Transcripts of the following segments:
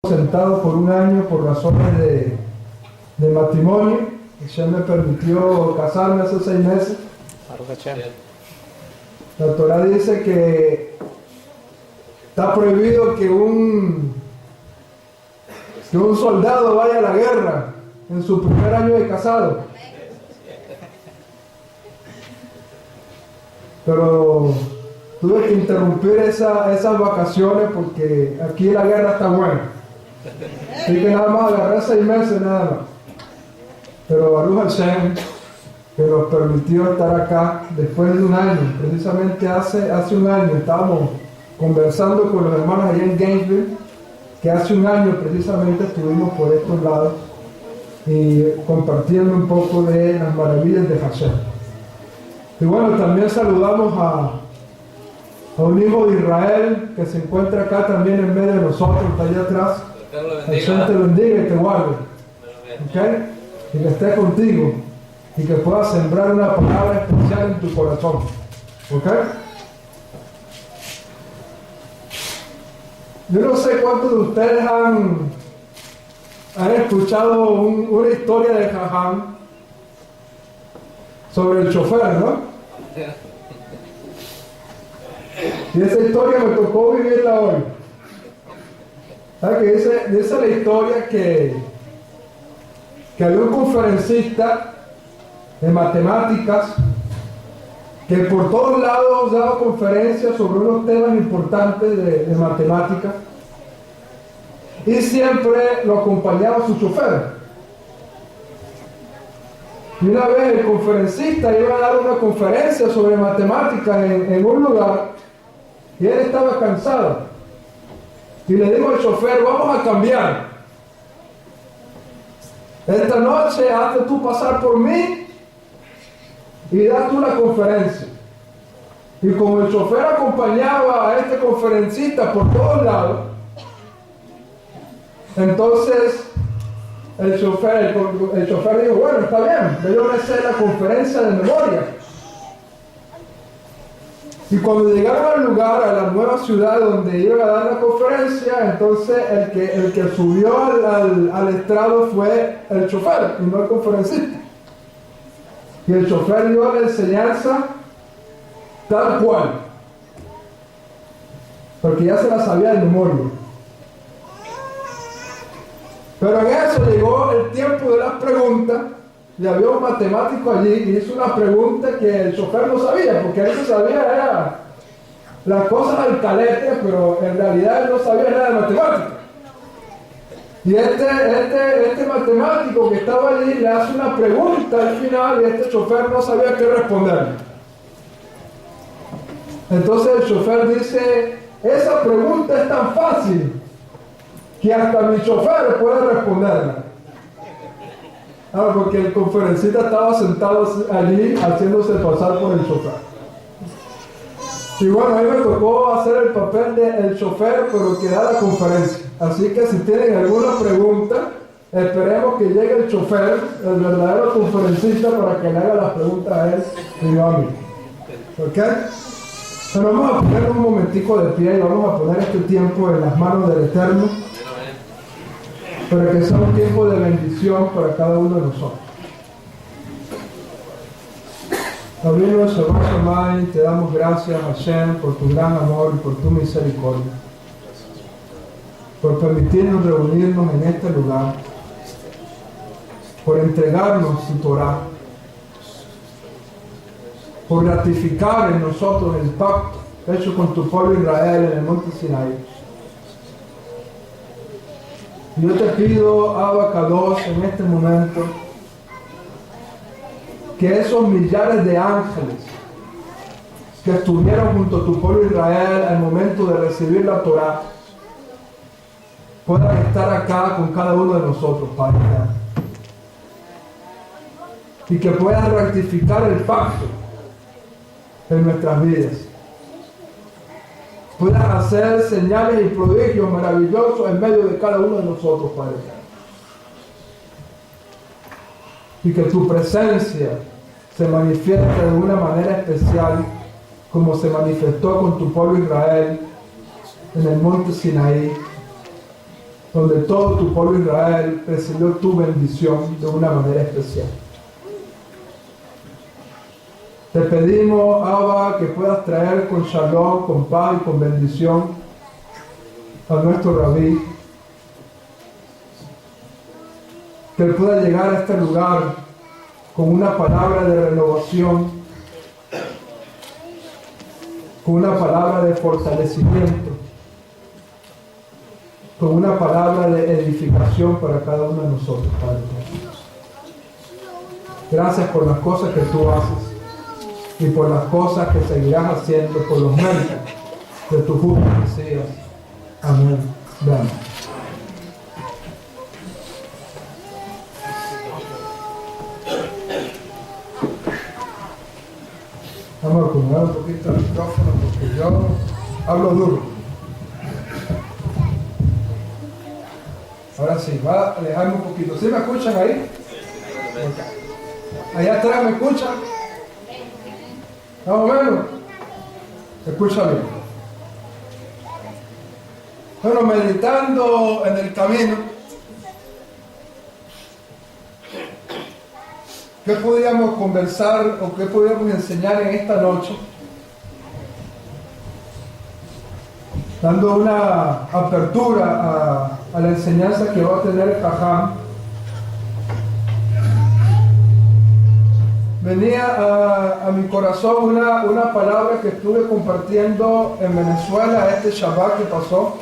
sentado por un año por razones de matrimonio. Hashem me permitió casarme hace 6 meses. La Torah dice que está prohibido que un soldado vaya a la guerra en su primer año de casado. Pero tuve que interrumpir esas vacaciones porque aquí la guerra está buena. Así que nada más agarré 6 meses nada más. Pero Baruch Hashem, que nos permitió estar acá después de un año. Precisamente hace un año estábamos conversando con los hermanos allá en Gainesville, que hace un año precisamente estuvimos por estos lados y compartiendo un poco de las maravillas de Hashem. Y bueno, también saludamos a un hijo de Israel que se encuentra acá también en medio de nosotros, está allá atrás. Hashem te bendiga y te guarde. ¿Okay? Y que esté contigo y que pueda sembrar una palabra especial en tu corazón. ¿Ok? Yo no sé cuántos de ustedes han escuchado una historia de Jajam sobre el chofer, ¿no? Y esa historia me tocó vivirla hoy. ¿Sabes qué dice la historia que había un conferencista de matemáticas que por todos lados daba conferencias sobre unos temas importantes de matemáticas y siempre lo acompañaba su chofer. Y una vez el conferencista iba a dar una conferencia sobre matemáticas en un lugar y él estaba cansado y le dijo al chofer: vamos a cambiar. Esta noche hazte tú pasar por mí y das tú la conferencia. Y como el chofer acompañaba a este conferencista por todos lados, entonces el chofer dijo: bueno, está bien, yo voy a hacer la conferencia de memoria. Y cuando llegaron al lugar, a la nueva ciudad donde iban a dar la conferencia, entonces el que subió al estrado fue el chofer y no el conferencista. Y el chofer dio la enseñanza tal cual, porque ya se la sabía de memoria. Pero en eso llegó el tiempo de las preguntas y había un matemático allí y hizo una pregunta que el chofer no sabía, porque él no sabía era las cosas al calete, pero en realidad él no sabía nada de matemáticas. Y este matemático que estaba allí le hace una pregunta al final y este chofer no sabía qué responderle. Entonces el chofer dice: esa pregunta es tan fácil que hasta mi chofer puede responderla. Porque el conferencista estaba sentado allí haciéndose pasar por el chofer. Y bueno, a mí me tocó hacer el papel del chofer, pero que da la conferencia. Así que si tienen alguna pregunta, esperemos que llegue el chofer, el verdadero conferencista, para que le haga las preguntas a él y no a mí. ¿Ok? Pero vamos a poner un momentico de pie y vamos a poner este tiempo en las manos del Eterno, para que sea un tiempo de bendición para cada uno de nosotros. Abriendo nuestro Shabbat, te damos gracias, Hashem, por tu gran amor y por tu misericordia, por permitirnos reunirnos en este lugar, por entregarnos tu Torah, por ratificar en nosotros el pacto hecho con tu pueblo Israel en el monte Sinaí. Yo te pido, Abba Kadosh, en este momento, que esos millares de ángeles que estuvieron junto a tu pueblo Israel al momento de recibir la Torah puedan estar acá con cada uno de nosotros, Padre. Y que puedan rectificar el pacto en nuestras vidas. Puedan hacer señales y prodigios maravillosos en medio de cada uno de nosotros, Padre. Y que tu presencia se manifieste de una manera especial, como se manifestó con tu pueblo Israel en el monte Sinaí, donde todo tu pueblo Israel recibió tu bendición de una manera especial. Te pedimos, Abba, que puedas traer con shalom, con paz y con bendición a nuestro Rabí, que él pueda llegar a este lugar con una palabra de renovación, con una palabra de fortalecimiento, con una palabra de edificación para cada uno de nosotros, Padre. Gracias por las cosas que tú haces y por las cosas que seguirás haciendo por los méritos de tu justo Mesías. Amén. Amén. Vamos a acomodar un poquito el micrófono porque yo hablo duro. Ahora sí, va a alejarme un poquito. ¿Sí me escuchan ahí? Allá atrás me escuchan. Más o menos. ¿Se escucha bien? Bueno, meditando en el camino, ¿qué podíamos conversar o qué podíamos enseñar en esta noche? Dando una apertura a la enseñanza que va a tener el Jajam. Venía a mi corazón una palabra que estuve compartiendo en Venezuela este Shabbat que pasó.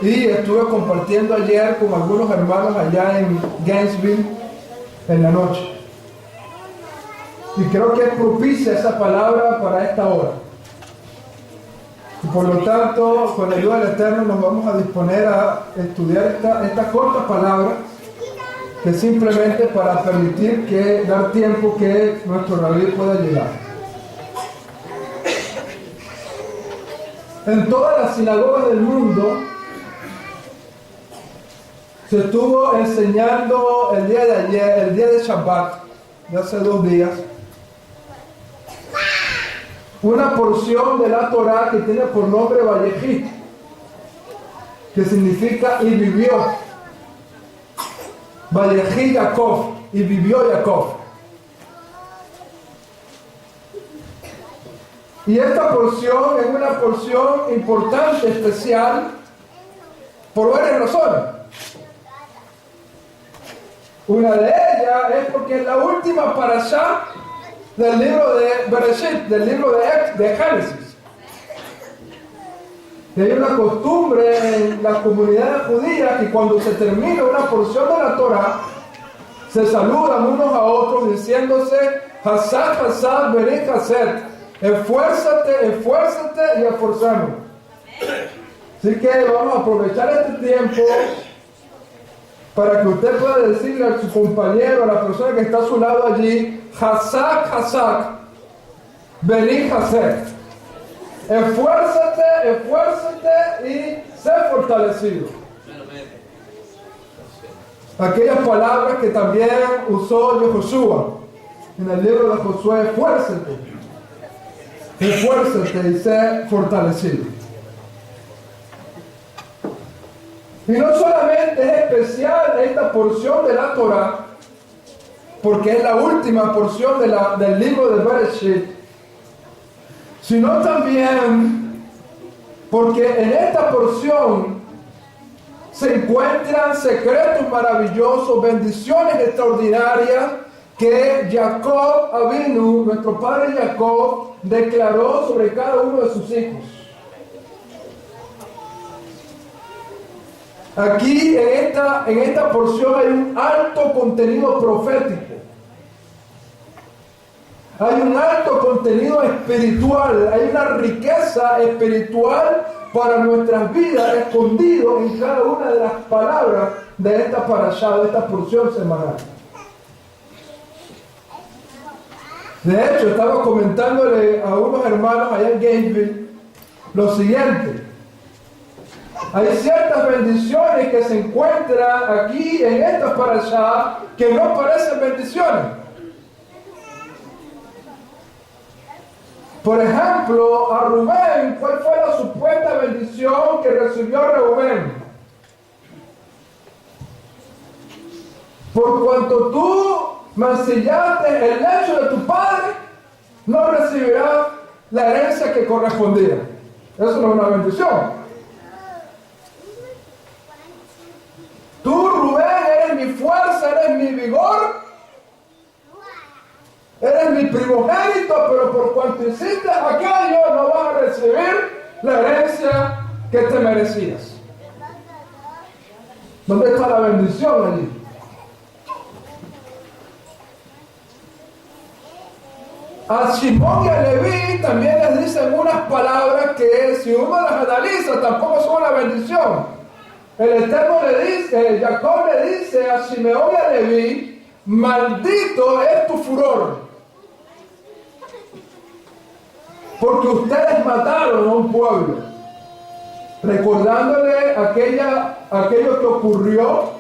Y estuve compartiendo ayer con algunos hermanos allá en Gainesville en la noche. Y creo que es propicia esa palabra para esta hora. Y por lo tanto, con la ayuda del Eterno nos vamos a disponer a estudiar esta corta palabra, que es simplemente para permitir dar tiempo que nuestro Rabí pueda llegar. En todas las sinagogas del mundo se estuvo enseñando el día de ayer, el día de Shabbat, de hace 2 días, una porción de la Torah que tiene por nombre Vayejit, que significa y vivió. Vayejit Jacob, y vivió Jacob. Y esta porción es una porción importante, especial, por varias razones. Una de ellas es porque es la última parashá del libro de Bereshit, del libro de Génesis. Y hay una costumbre en la comunidad judía que cuando se termina una porción de la Torah, se saludan unos a otros diciéndose Hazak, Hazak, Berech, Hazet. Esfuérzate, esfuérzate y esforzamos. Así que vamos a aprovechar este tiempo para que usted pueda decirle a su compañero, a la persona que está a su lado allí, Hazak, Hazak, Berech, Hazet. Esfuérzate, esfuérzate y sé fortalecido. Aquellas palabras que también usó Josué en el libro de Josué, esfuérzate, esfuérzate y sé fortalecido. Y no solamente es especial esta porción de la Torah, porque es la última porción del libro de Bereshit, sino también porque en esta porción se encuentran secretos maravillosos, bendiciones extraordinarias que Jacob Avinu, nuestro padre Jacob, declaró sobre cada uno de sus hijos. Aquí en esta porción hay un alto contenido profético. Hay un alto contenido espiritual, hay una riqueza espiritual para nuestras vidas escondido en cada una de las palabras de esta parashá, de esta porción semanal. De hecho, estaba comentándole a unos hermanos allá en Gainesville lo siguiente. Hay ciertas bendiciones que se encuentran aquí en esta parashá que no parecen bendiciones. Por ejemplo, a Rubén, ¿cuál fue la supuesta bendición que recibió Rubén? Por cuanto tú mancillaste el lecho de tu padre, no recibirás la herencia que correspondía. Eso no es una bendición. Tú, Rubén, eres mi fuerza, eres mi vigor, eres mi primogénito, pero por cuanto hiciste aquello, no vas a recibir la herencia que te merecías. ¿Dónde está la bendición allí? A Simón y a Leví también les dicen unas palabras que si uno las analiza tampoco son una bendición. El Eterno le dice, Jacob le dice a Simeón y a Leví, maldito es tu furor, porque ustedes mataron a un pueblo, recordándole aquello que ocurrió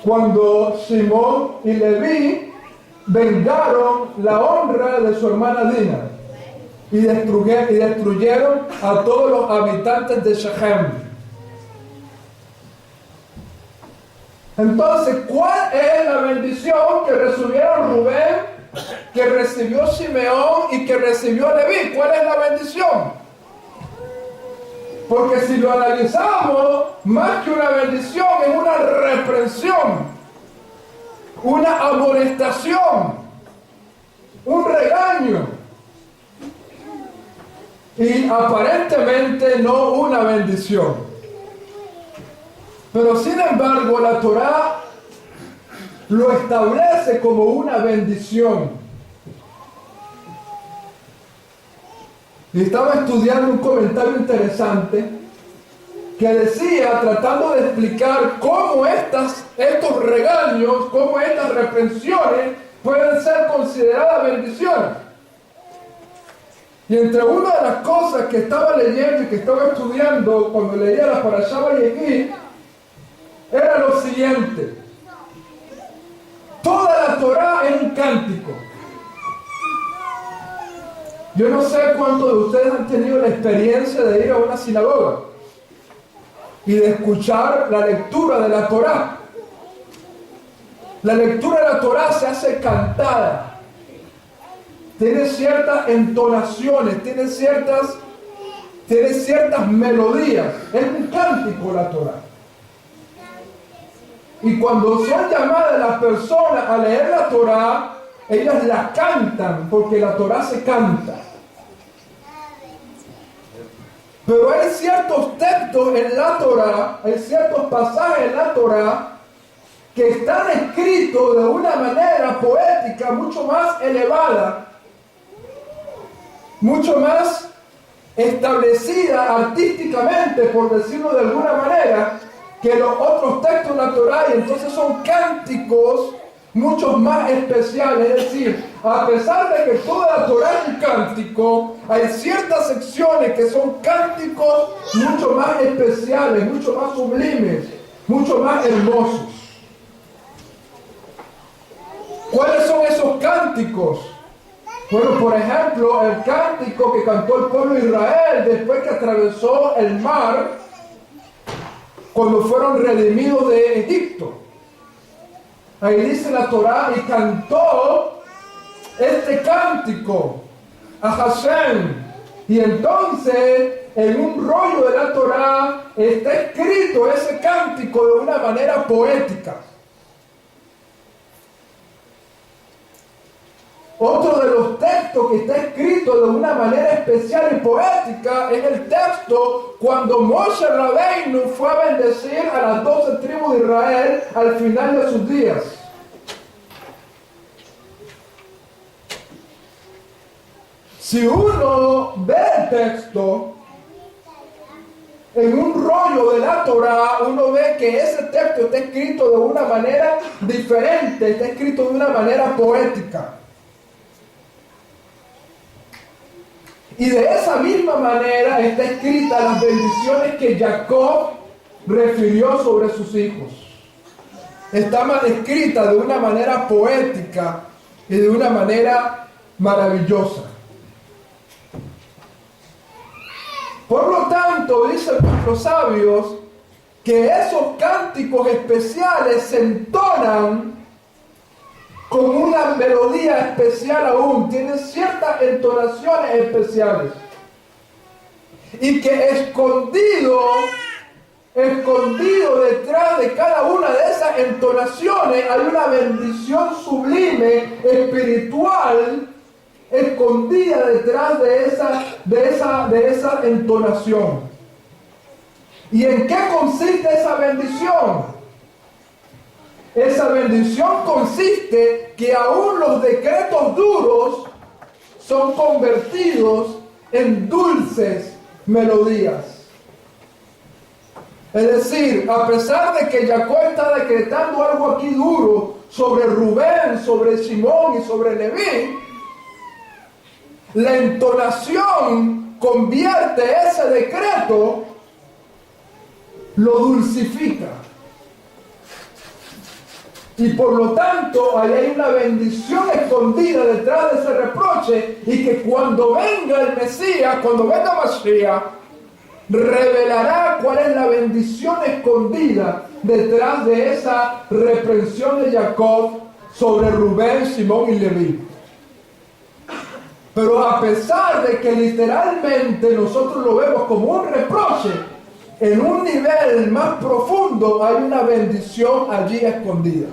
cuando Simón y Leví vengaron la honra de su hermana Dina y destruyeron a todos los habitantes de Shechem. Entonces, ¿cuál es la bendición que recibieron Rubén, que recibió Simeón y que recibió Leví? ¿Cuál es la bendición? Porque si lo analizamos, más que una bendición es una reprensión, una amonestación, un regaño y aparentemente no una bendición. Pero sin embargo la Torá lo establece como una bendición. Y estaba estudiando un comentario interesante que decía, tratando de explicar cómo estos regaños, cómo estas reprensiones pueden ser consideradas bendiciones. Y entre una de las cosas que estaba leyendo y que estaba estudiando cuando leía la Parashá Vayikri, era lo siguiente: toda la Torá es un cántico. Yo no sé cuántos de ustedes han tenido la experiencia de ir a una sinagoga y de escuchar la lectura de la Torá. La lectura de la Torá se hace cantada, tiene ciertas entonaciones, tiene ciertas melodías. Es un cántico la Torá. Y cuando son llamadas las personas a leer la Torá, ellas la cantan, porque la Torá se canta. Pero hay ciertos textos en la Torá, hay ciertos pasajes en la Torá que están escritos de una manera poética mucho más elevada, mucho más establecida artísticamente, por decirlo de alguna manera, que los otros textos de la Torá, y entonces son cánticos muchos más especiales. Es decir, a pesar de que toda la Torá es un cántico, hay ciertas secciones que son cánticos mucho más especiales, mucho más sublimes, mucho más hermosos. ¿Cuáles son esos cánticos? Bueno, por ejemplo, el cántico que cantó el pueblo de Israel después que atravesó el mar, cuando fueron redimidos de Egipto. Ahí dice la Torá, y cantó este cántico a Hashem. Y entonces, en un rollo de la Torá, está escrito ese cántico de una manera poética. Otro de los textos que está escrito de una manera especial y poética es el texto cuando Moshe Rabbeinu fue a bendecir a las 12 tribus de Israel al final de sus días. Si uno ve el texto en un rollo de la Torá, uno ve que ese texto está escrito de una manera diferente, está escrito de una manera poética. Y de esa misma manera está escrita las bendiciones que Jacob refirió sobre sus hijos. Está escrita de una manera poética y de una manera maravillosa. Por lo tanto, dicen nuestros sabios, que esos cánticos especiales se entonan con una melodía especial aún, tienen ciertas entonaciones especiales. Y que escondido detrás de cada una de esas entonaciones hay una bendición sublime, espiritual, escondida detrás de esa entonación. ¿Y en qué consiste esa bendición? Esa bendición consiste que aún los decretos duros son convertidos en dulces melodías. Es decir, a pesar de que Jacob está decretando algo aquí duro sobre Rubén, sobre Simón y sobre Leví, la entonación convierte ese decreto, lo dulcifica. Y por lo tanto, ahí hay una bendición escondida detrás de ese reproche, y que cuando venga el Mesías, cuando venga Mashiach, revelará cuál es la bendición escondida detrás de esa reprensión de Jacob sobre Rubén, Simón y Leví. Pero a pesar de que literalmente nosotros lo vemos como un reproche, en un nivel más profundo hay una bendición allí escondida.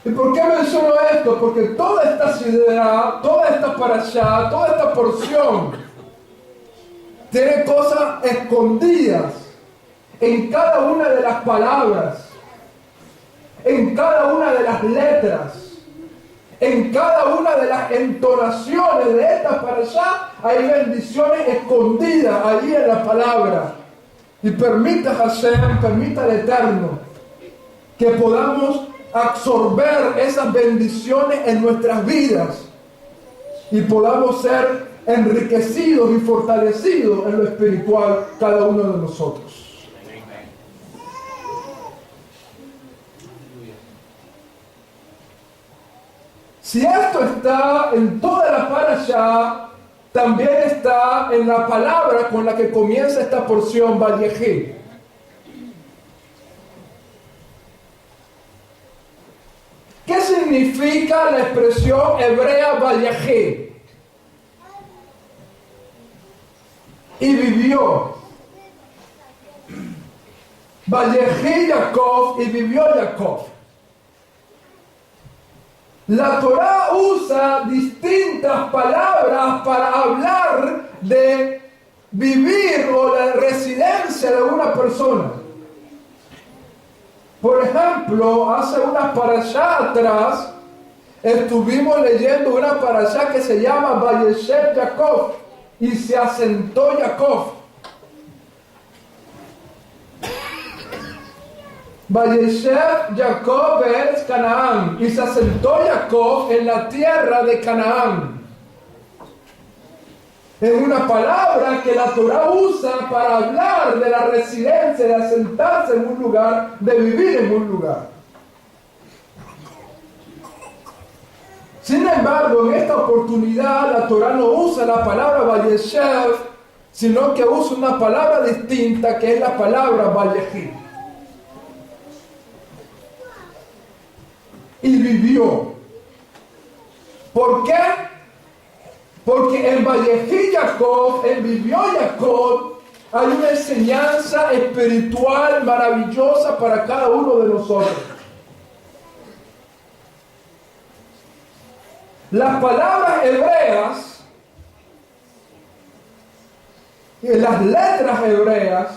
¿Y por qué menciono esto? Porque toda esta sidra, toda esta parashá, toda esta porción tiene cosas escondidas en cada una de las palabras, en cada una de las letras, en cada una de las entonaciones de esta parashá. Hay bendiciones escondidas allí en la palabra. Y permita Hashem, permita el Eterno, que podamos absorber esas bendiciones en nuestras vidas y podamos ser enriquecidos y fortalecidos en lo espiritual cada uno de nosotros. Si esto está en toda la parashá, también está en la palabra con la que comienza esta porción, Vayehi. ¿Qué significa la expresión hebrea Vayehi? Y vivió. Vayehi Jacob, y vivió Jacob. La Torá usa distintas palabras para hablar de vivir o la residencia de una persona. Por ejemplo, hace una parashá atrás, estuvimos leyendo una parashá que se llama Vayeshev Jacob, y se asentó Jacob. Vayeshev Jacob es Canaán, y se asentó Jacob en la tierra de Canaán. Es una palabra que la Torá usa para hablar de la residencia, de asentarse en un lugar, de vivir en un lugar. Sin embargo, en esta oportunidad la Torá no usa la palabra Vayeshev, sino que usa una palabra distinta, que es la palabra Vayehi. Y vivió. ¿Por qué? Porque en Vayehi Jacob, en vivió Jacob, hay una enseñanza espiritual maravillosa para cada uno de nosotros. Las palabras hebreas y las letras hebreas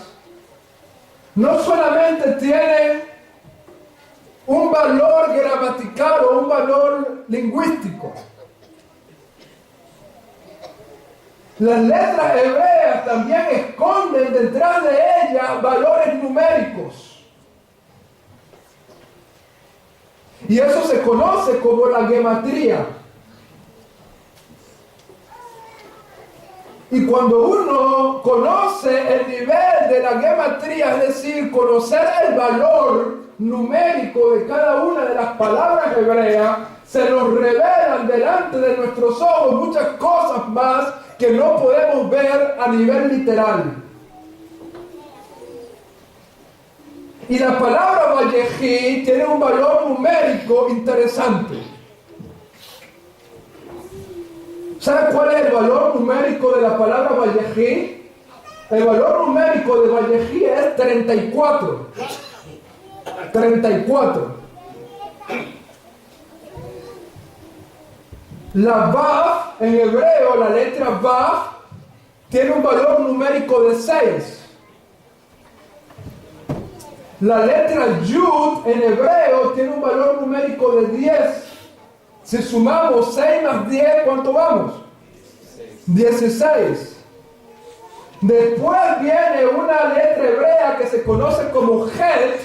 no solamente tienen un valor gramatical o un valor lingüístico. Las letras hebreas también esconden detrás de ellas valores numéricos. Y eso se conoce como la gematría. Y cuando uno conoce el nivel de la gematría, es decir, conocer el valor numérico de cada una de las palabras hebreas, se nos revelan delante de nuestros ojos muchas cosas más que no podemos ver a nivel literal. Y la palabra Vallejí tiene un valor numérico interesante. ¿Sabe cuál es el valor numérico de la palabra Vallejí? El valor numérico de Vallejí es 34. 34. La Vav, en hebreo, la letra Vav, tiene un valor numérico de 6. La letra Yud, en hebreo, tiene un valor numérico de 10. Si sumamos 6 más 10, ¿cuánto vamos? 16. Después viene una letra hebrea que se conoce como Het,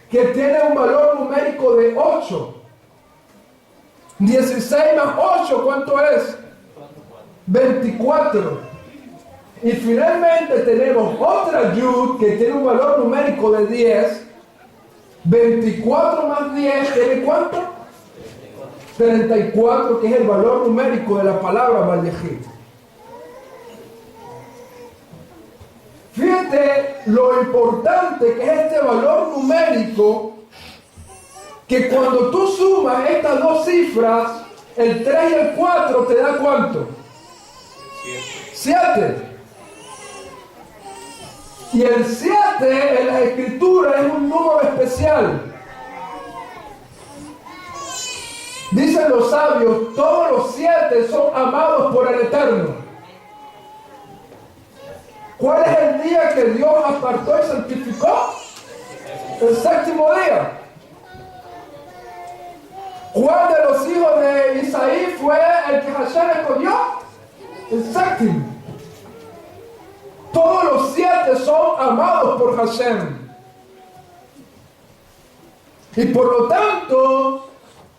que tiene un valor numérico de 8. 16 más 8, ¿cuánto es? 24. Y finalmente tenemos otra Yud que tiene un valor numérico de 10. 24 más 10, ¿tiene cuánto? 34, que es el valor numérico de la palabra Vallejí. Fíjate lo importante que es este valor numérico, que cuando tú sumas estas dos cifras, el 3 y el 4, te da ¿cuánto? 7. Y el 7 en la escritura es un número especial. Dicen los sabios, todos los 7 son amados por el Eterno. ¿Cuál es el día que Dios apartó y santificó? El séptimo día. ¿Cuál de los hijos de Isaí fue el que Hashem escogió? El séptimo. Todos los 7 son amados por Hashem. Y por lo tanto,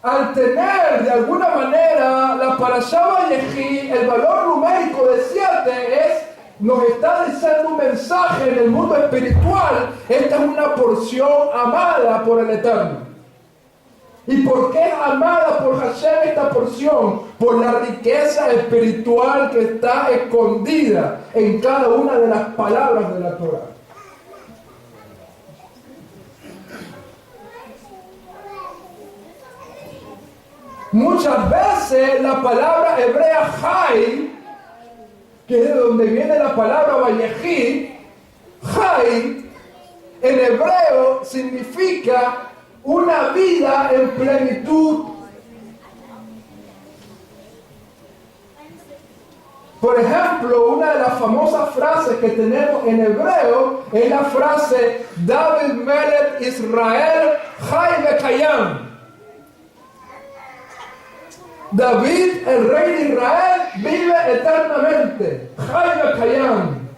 al tener de alguna manera la Parashá Vallejí, el valor numérico de 7 nos está diciendo un mensaje en el mundo espiritual. Esta es una porción amada por el Eterno. ¿Y por qué es amada por Hashem esta porción? Por la riqueza espiritual que está escondida en cada una de las palabras de la Torah. Muchas veces la palabra hebrea Jai, que es de donde viene la palabra Vallejí, Jai, en hebreo significa una vida en plenitud. Por ejemplo, una de las famosas frases que tenemos en hebreo es la frase David Melech Israel Jai Vekayam. David, el rey de Israel, vive eternamente. Jai Vekayam.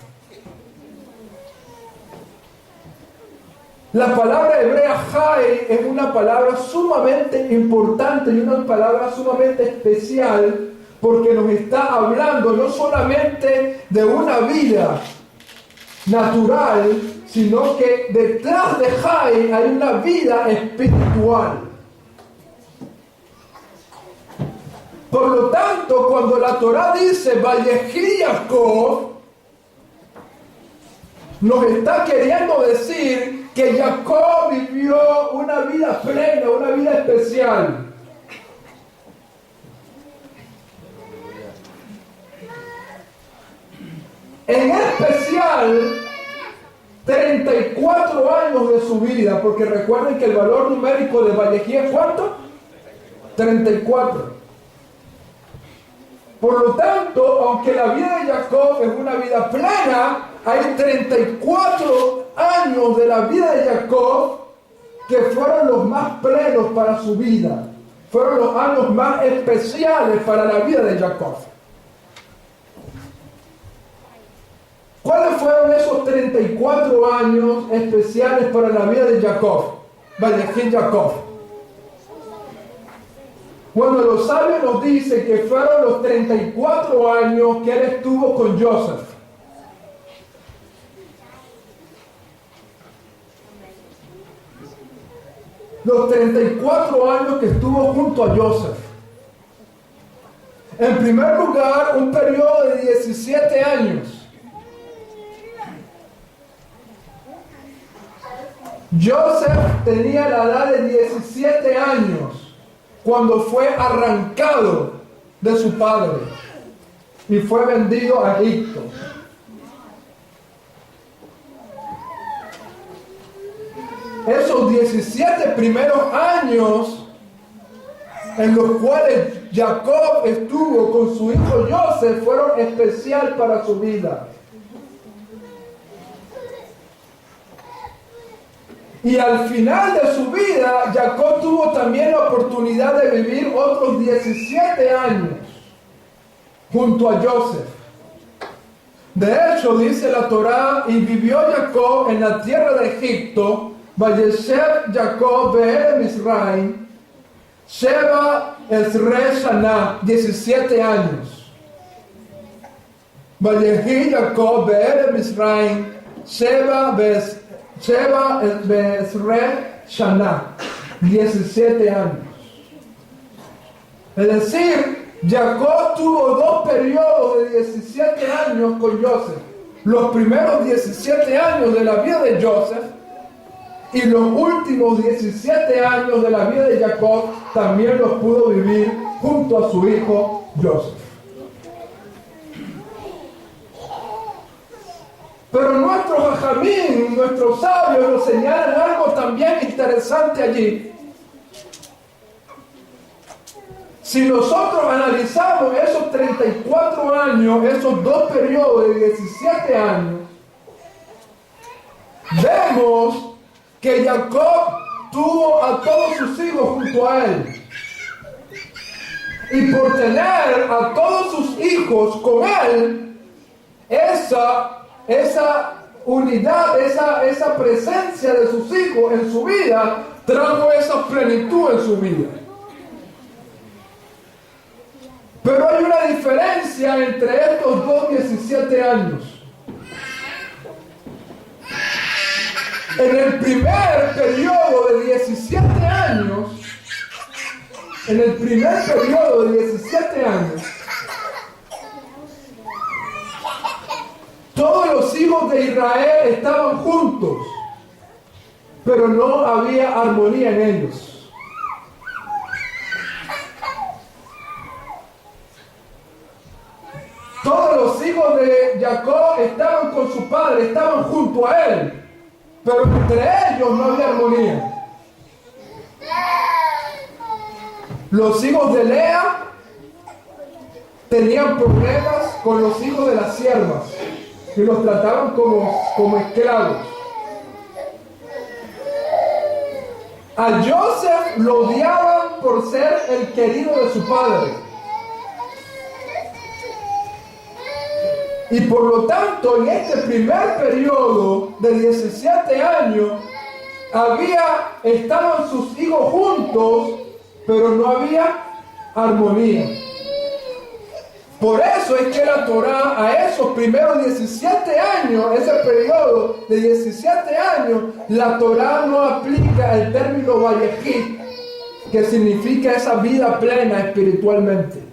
La palabra hebrea Jai es una palabra sumamente importante y una palabra sumamente especial, porque nos está hablando no solamente de una vida natural, sino que detrás de Jai hay una vida espiritual. Por lo tanto, cuando la Torah dice Vallejí Jacob, nos está queriendo decir que Jacob vivió una vida plena, una vida especial. En especial, 34 años de su vida, porque recuerden que el valor numérico de Vallejí es ¿cuánto? 34. Por lo tanto, aunque la vida de Jacob es una vida plena, hay 34 años de la vida de Jacob que fueron los más plenos para su vida. Fueron los años más especiales para la vida de Jacob. ¿Cuáles fueron esos 34 años especiales para la vida de Jacob? Vallejí Jacob. Bueno, los sabios nos dicen que fueron los 34 años que él estuvo con Joseph. los 34 años que estuvo junto a Joseph. En primer lugar, un periodo de 17 años. Joseph tenía la edad de 17 años cuando fue arrancado de su padre y fue vendido a Egipto. Esos 17 primeros años en los cuales Jacob estuvo con su hijo Joseph fueron especial para su vida. Y al final de su vida, Jacob tuvo también la oportunidad de vivir otros 17 años junto a Joseph. De hecho, dice la Torá, y vivió Jacob en la tierra de Egipto, Vayeshev Jacob be'erem Misraim, Sheva Esre Shana, 17 años. Vayehi Jacob be'erem Misraim, Sheva Esre Shana, 17 años. Es decir, Jacob tuvo dos periodos de 17 años con Joseph. Los primeros 17 años de la vida de Joseph y los últimos 17 años de la vida de Jacob también los pudo vivir junto a su hijo Joseph. Pero nuestros hajamim, nuestros sabios, nos señalan algo también interesante allí. Si nosotros analizamos esos 34 años, esos dos periodos de 17 años, vemos que Jacob tuvo a todos sus hijos junto a él. Y por tener a todos sus hijos con él, esa unidad, esa presencia de sus hijos en su vida, trajo esa plenitud en su vida. Pero hay una diferencia entre estos dos 17 años. En el primer periodo de 17 años, todos los hijos de Israel estaban juntos, pero no había armonía en ellos. Todos los hijos de Jacob estaban con su padre, estaban junto a él, pero entre ellos no había armonía. Los hijos de Lea tenían problemas con los hijos de las siervas y los trataban como esclavos. A Joseph lo odiaban por ser el querido de su padre. Y por lo tanto, en este primer periodo de 17 años, estaban sus hijos juntos, pero no había armonía. Por eso es que la Torá a esos primeros 17 años, ese periodo de 17 años, la Torá no aplica el término Vayehí, que significa esa vida plena espiritualmente.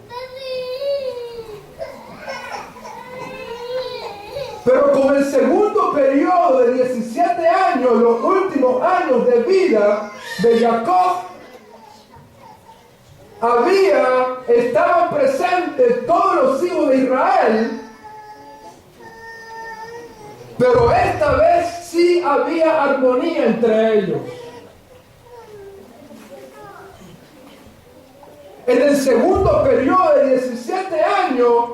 Pero con el segundo periodo de 17 años, los últimos años de vida de Jacob, estaban presentes todos los hijos de Israel, pero esta vez sí había armonía entre ellos. En el segundo periodo de 17 años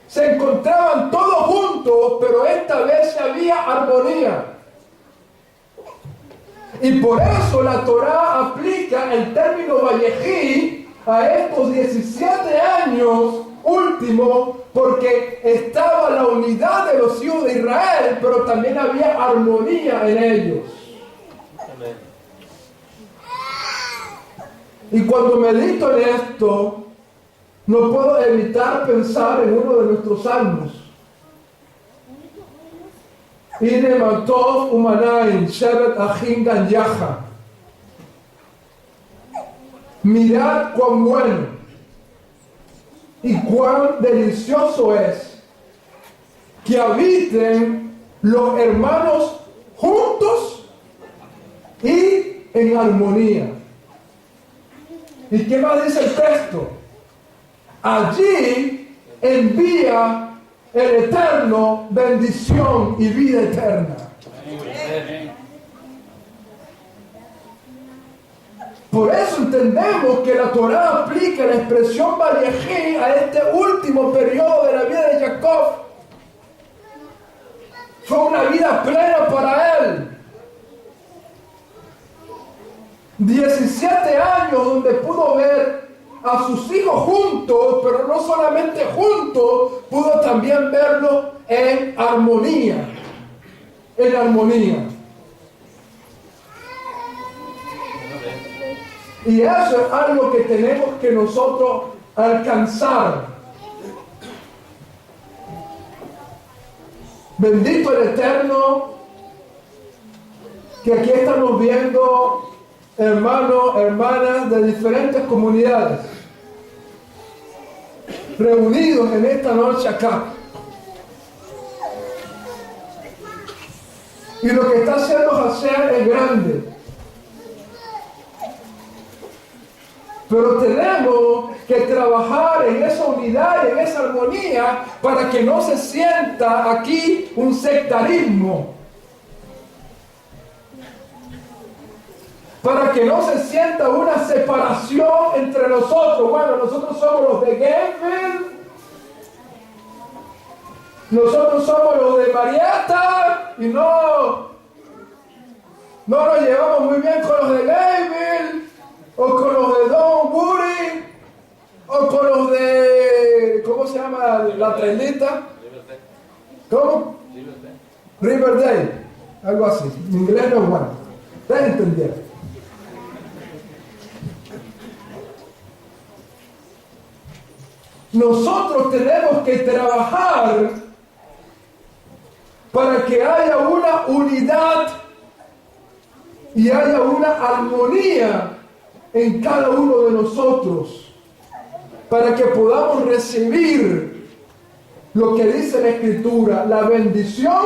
se encontraban todos juntos, pero esta vez había armonía. Y por eso la Torá aplica el término Vayehí a estos 17 años últimos, porque estaba la unidad de los hijos de Israel, pero también había armonía en ellos. Amén. Y cuando medito en esto, no puedo evitar pensar en uno de nuestros salmos. Ine matov umanaim shevet achim gan yacha. mirad cuán bueno y cuán delicioso es que habiten los hermanos juntos y en armonía. ¿Y qué más dice el texto? Allí envía el Eterno bendición y vida eterna. Por eso entendemos que la Torá aplica la expresión Vayejí a este último periodo de la vida de Jacob. Fue una vida plena para él. 17 años donde pudo ver a sus hijos juntos, pero no solamente juntos, pudo también verlos en armonía. En armonía. Y eso es algo que tenemos que nosotros alcanzar. Bendito el Eterno, que aquí estamos viendo hermanos, hermanas de diferentes comunidades reunidos en esta noche acá. Y lo que está haciendo Hacer es grande. Pero tenemos que trabajar en esa unidad y en esa armonía para que no se sienta aquí un sectarismo. Para que no se sienta una separación entre nosotros. Bueno, nosotros somos los de Gainesville. Nosotros somos los de Marietta. Y no nos llevamos muy bien con los de Gainesville. O con los de Don Woody, o con los de, ¿cómo se llama la trailita? ¿Cómo? Riverdale, algo así. En inglés no es bueno. ¿Ustedes entendieron? Nosotros tenemos que trabajar para que haya una unidad y haya una armonía en cada uno de nosotros, para que podamos recibir lo que dice la Escritura, la bendición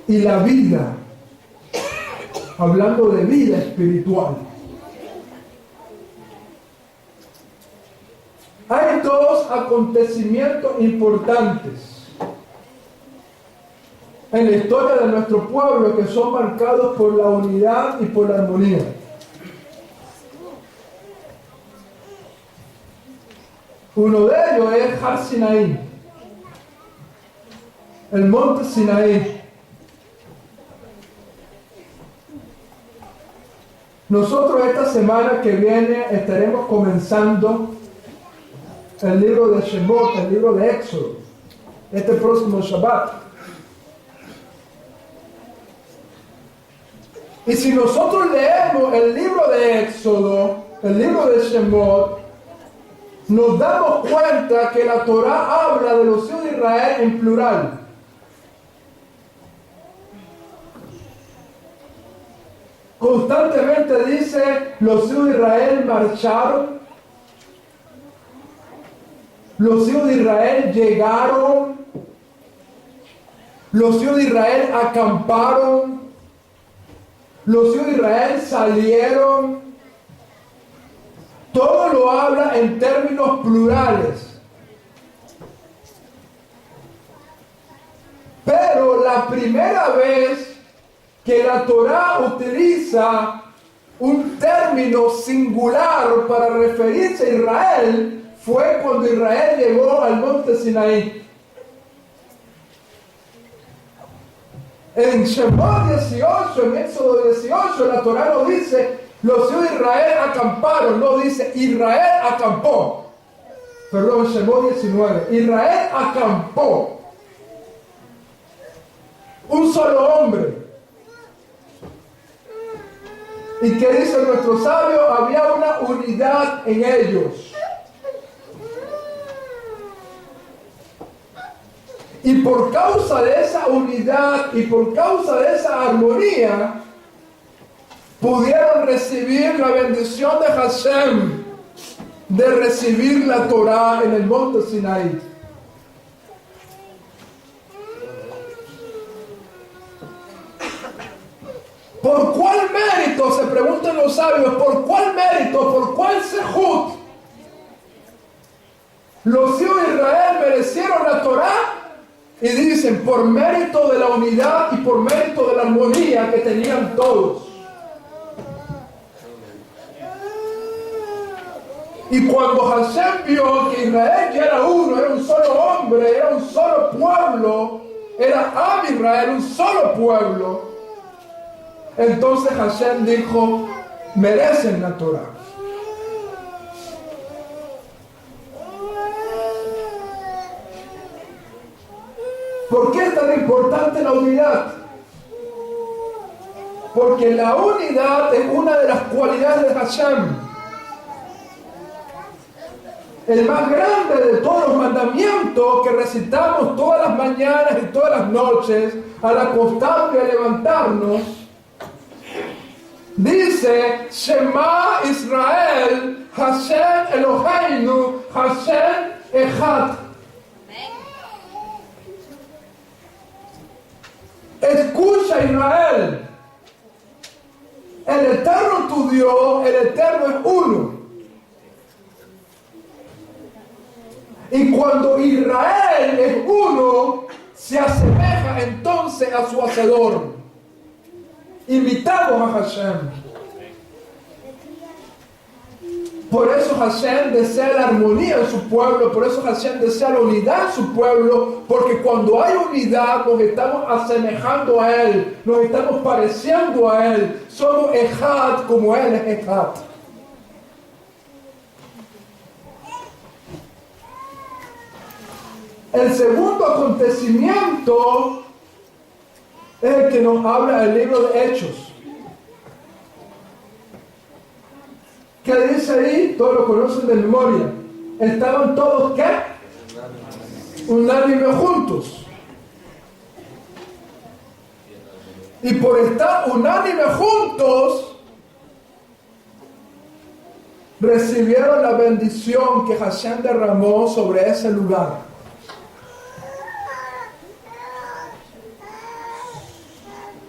y la vida, hablando de vida espiritual. Hay dos acontecimientos importantes en la historia de nuestro pueblo que son marcados por la unidad y por la armonía. Uno de ellos es Har Sinaí, el monte Sinaí. Nosotros esta semana que viene estaremos comenzando el libro de Shemot, el libro de Éxodo, este próximo Shabbat. Y si nosotros leemos el libro de Éxodo, el libro de Shemot, nos damos cuenta que la Torá habla de los hijos de Israel en plural. Constantemente dice, los hijos de Israel marcharon, los hijos de Israel llegaron, los hijos de Israel acamparon, los hijos de Israel salieron. Todo lo habla en términos plurales. Pero la primera vez que la Torá utiliza un término singular para referirse a Israel fue cuando Israel llegó al monte Sinaí. En Shemot 18, en Éxodo 18, la Torá nos dice, los hijos de Israel acamparon, no dice Israel acampó. Perdón, Shemot 19, Israel acampó. Un solo hombre. ¿Y qué dice nuestro sabio? Había una unidad en ellos. Y por causa de esa unidad y por causa de esa armonía, pudieron recibir la bendición de Hashem, de recibir la Torá en el monte Sinaí. ¿Por cuál mérito, se preguntan los sabios, por cuál mérito, por cuál sejut los hijos de Israel merecieron la Torá? Y dicen, por mérito de la unidad y por mérito de la armonía que tenían todos. Y cuando Hashem vio que Israel ya era uno, era un solo hombre, era un solo pueblo, era Am Israel, un solo pueblo, entonces Hashem dijo, merecen la Torá. ¿Por qué es tan importante la unidad? Porque la unidad es una de las cualidades de Hashem. El más grande de todos los mandamientos que recitamos todas las mañanas y todas las noches al acostarnos y a levantarnos, dice, Shema Israel, Hashem Eloheinu, Hashem Echad. Escucha Israel, el Eterno tu Dios, el Eterno es uno. Y cuando Israel es uno, se asemeja entonces a su Hacedor. Imitamos a Hashem. Por eso Hashem desea la armonía en su pueblo, por eso Hashem desea la unidad en su pueblo, porque cuando hay unidad nos estamos asemejando a Él, nos estamos pareciendo a Él, somos Echad como Él es Echad. El segundo acontecimiento es el que nos habla el libro de Hechos. ¿Qué dice ahí? Todos lo conocen de memoria. Estaban todos, ¿qué? Unánimes juntos. Y por estar unánimes juntos, recibieron la bendición que Hashem derramó sobre ese lugar.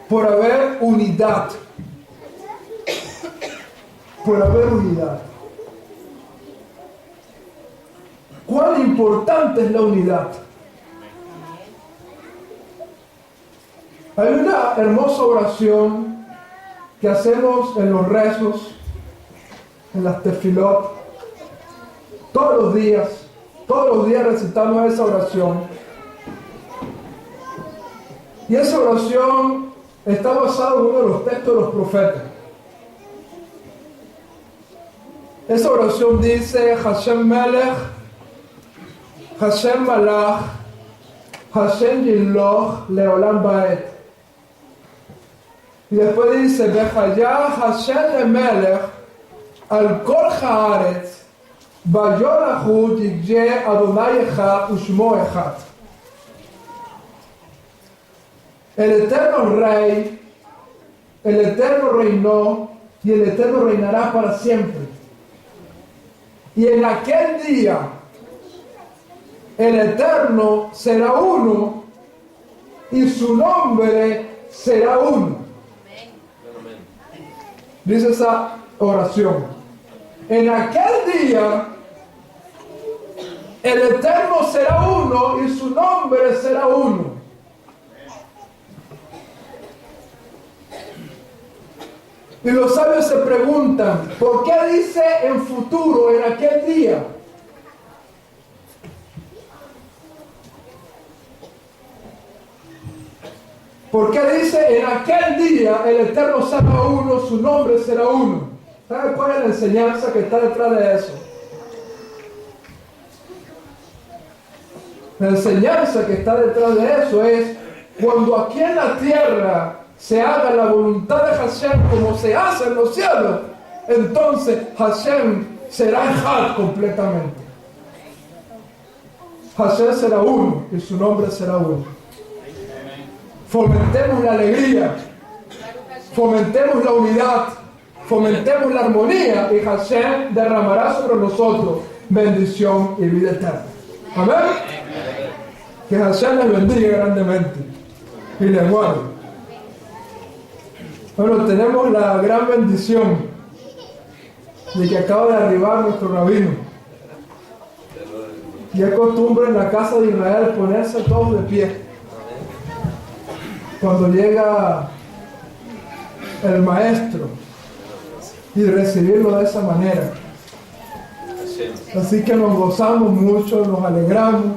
Por haber unidad. Por haber unidad. ¿Cuán importante es la unidad? Hay una hermosa oración que hacemos en los rezos, en las tefilot, todos los días recitamos esa oración. Y esa oración está basada en uno de los textos de los profetas. Esa oración dice, Hashem Melech, Hashem Malach, Hashem Yimloch, Leolam Baet. Y después dice, Bechaya Hashem Melech, Al Kol Haaretz, Bayolahu Yigye Adonai Echad, Ushmo Echad. El Eterno Rey, el Eterno reinó y el Eterno reinará para siempre. Y en aquel día, el Eterno será uno y su nombre será uno. Dice esa oración. En aquel día, el Eterno será uno y su nombre será uno. Y los sabios se preguntan, ¿por qué dice en futuro, en aquel día? ¿Por qué dice en aquel día el Eterno será uno, su nombre será uno? ¿Sabe cuál es la enseñanza que está detrás de eso? La enseñanza que está detrás de eso es cuando aquí en la tierra se haga la voluntad de Hashem como se hace en los cielos, entonces Hashem será Echad completamente. Hashem será uno y su nombre será uno. Fomentemos la alegría, fomentemos la unidad, Fomentemos la armonía y Hashem derramará sobre nosotros bendición y vida eterna. Amén. Que Hashem les bendiga grandemente y les guarde. Bueno, tenemos la gran bendición de que acaba de arribar nuestro rabino. Y es costumbre en la casa de Israel ponerse todos de pie cuando llega el maestro y recibirlo de esa manera. Así que nos gozamos mucho, nos alegramos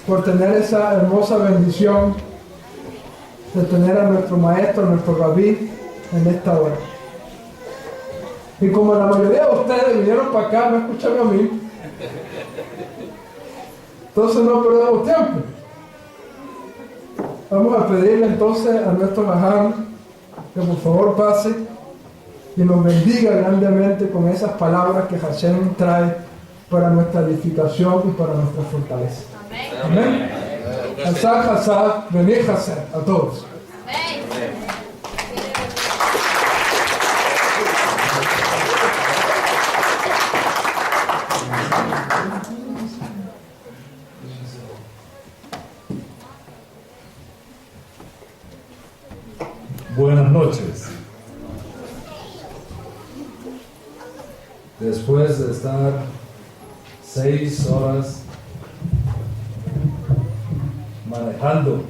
por tener esa hermosa bendición de tener a nuestro maestro, a nuestro rabí en esta hora. Y como la mayoría de ustedes vinieron para acá, me escuchan a mí, entonces no perdamos tiempo. Vamos a pedirle entonces a nuestro Raham que por favor pase y nos bendiga grandemente con esas palabras que Hashem trae para nuestra edificación y para nuestra fortaleza. Amén. Hazak, hazak, venid hazak a todos. Buenas noches. Después de estar 6 horas manejando,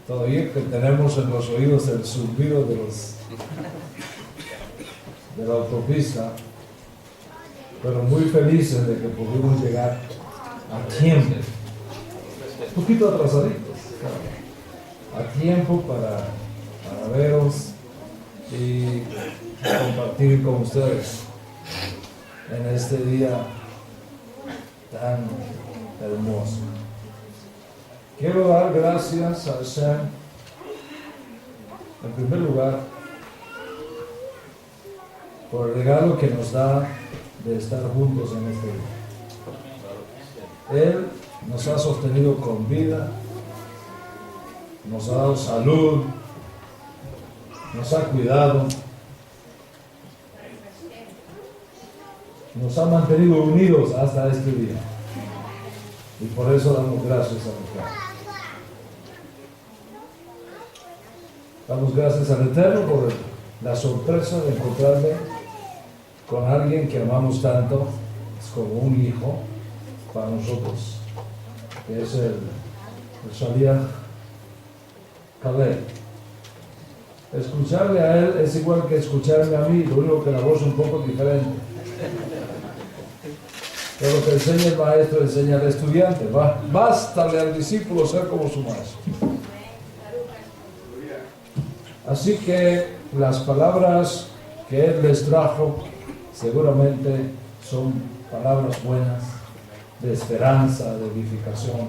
todavía que tenemos en los oídos el zumbido de la autopista, pero muy felices de que pudimos llegar a tiempo, un poquito atrasaditos, a tiempo para veros y compartir con ustedes en este día tan hermoso. Quiero dar gracias a Hashem, en primer lugar, por el regalo que nos da de estar juntos en este día. Él nos ha sostenido con vida, nos ha dado salud, nos ha cuidado, nos ha mantenido unidos hasta este día. Y por eso damos gracias a Dios. Damos gracias al Eterno por la sorpresa de encontrarme con alguien que amamos tanto, es como un hijo para nosotros, que es el Shaliach Caleb. Escucharle a él es igual que escucharme a mí, lo único que la voz es un poco diferente. Pero lo que enseña el maestro enseña al estudiante. Bástale al discípulo ser como su maestro. Así que las palabras que él les trajo seguramente son palabras buenas, de esperanza, de edificación.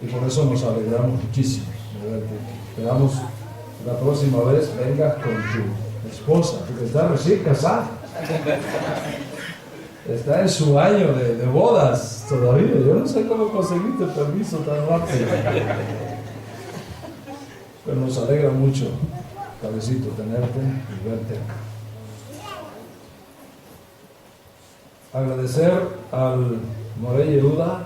Y por eso nos alegramos muchísimo. Esperamos la próxima vez venga con tu esposa, porque está recién casada. Está en su año de bodas todavía. Yo no sé cómo conseguiste permiso tan rápido. Pero nos alegra mucho, cabecito, tenerte y verte acá. Agradecer al Morey Yehuda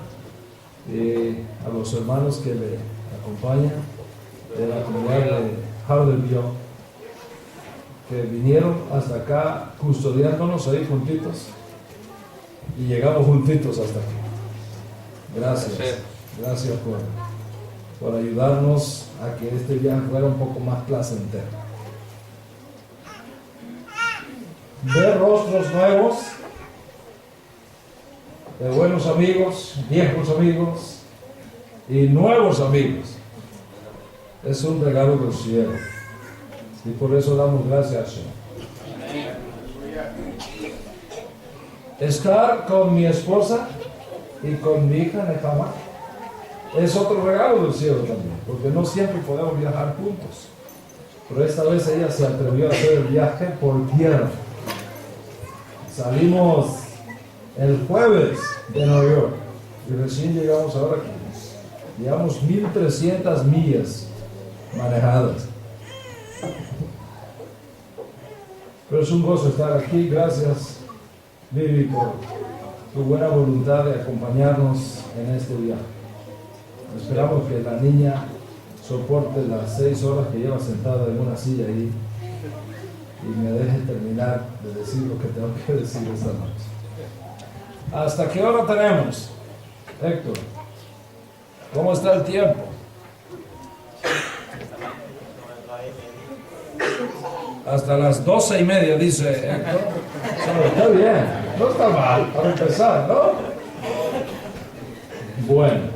y a los hermanos que le acompañan de la comunidad de Harderville, que vinieron hasta acá custodiándonos ahí juntitos y llegamos juntitos hasta aquí. Gracias, gracias por ayudarnos a que este viaje fuera un poco más placentero. Ver rostros nuevos, de buenos amigos, viejos amigos y nuevos amigos, es un regalo del cielo. Y por eso damos gracias a Hashem. Estar con mi esposa y con mi hija Nehama es otro regalo del cielo también, porque no siempre podemos viajar juntos. Pero esta vez ella se atrevió a hacer el viaje por tierra. Salimos el jueves de Nueva York y recién llegamos ahora aquí. Llevamos 1,300 millas manejadas. Pero es un gozo estar aquí. Gracias, Vivi, por tu buena voluntad de acompañarnos en este viaje. Esperamos que la niña soporte las 6 horas que lleva sentada en una silla ahí y me deje terminar de decir lo que tengo que decir esta noche. ¿Hasta qué hora tenemos, Héctor? ¿Cómo está el tiempo? Hasta las 12:30, dice Héctor. Está bien, no está mal para empezar, ¿no? Bueno,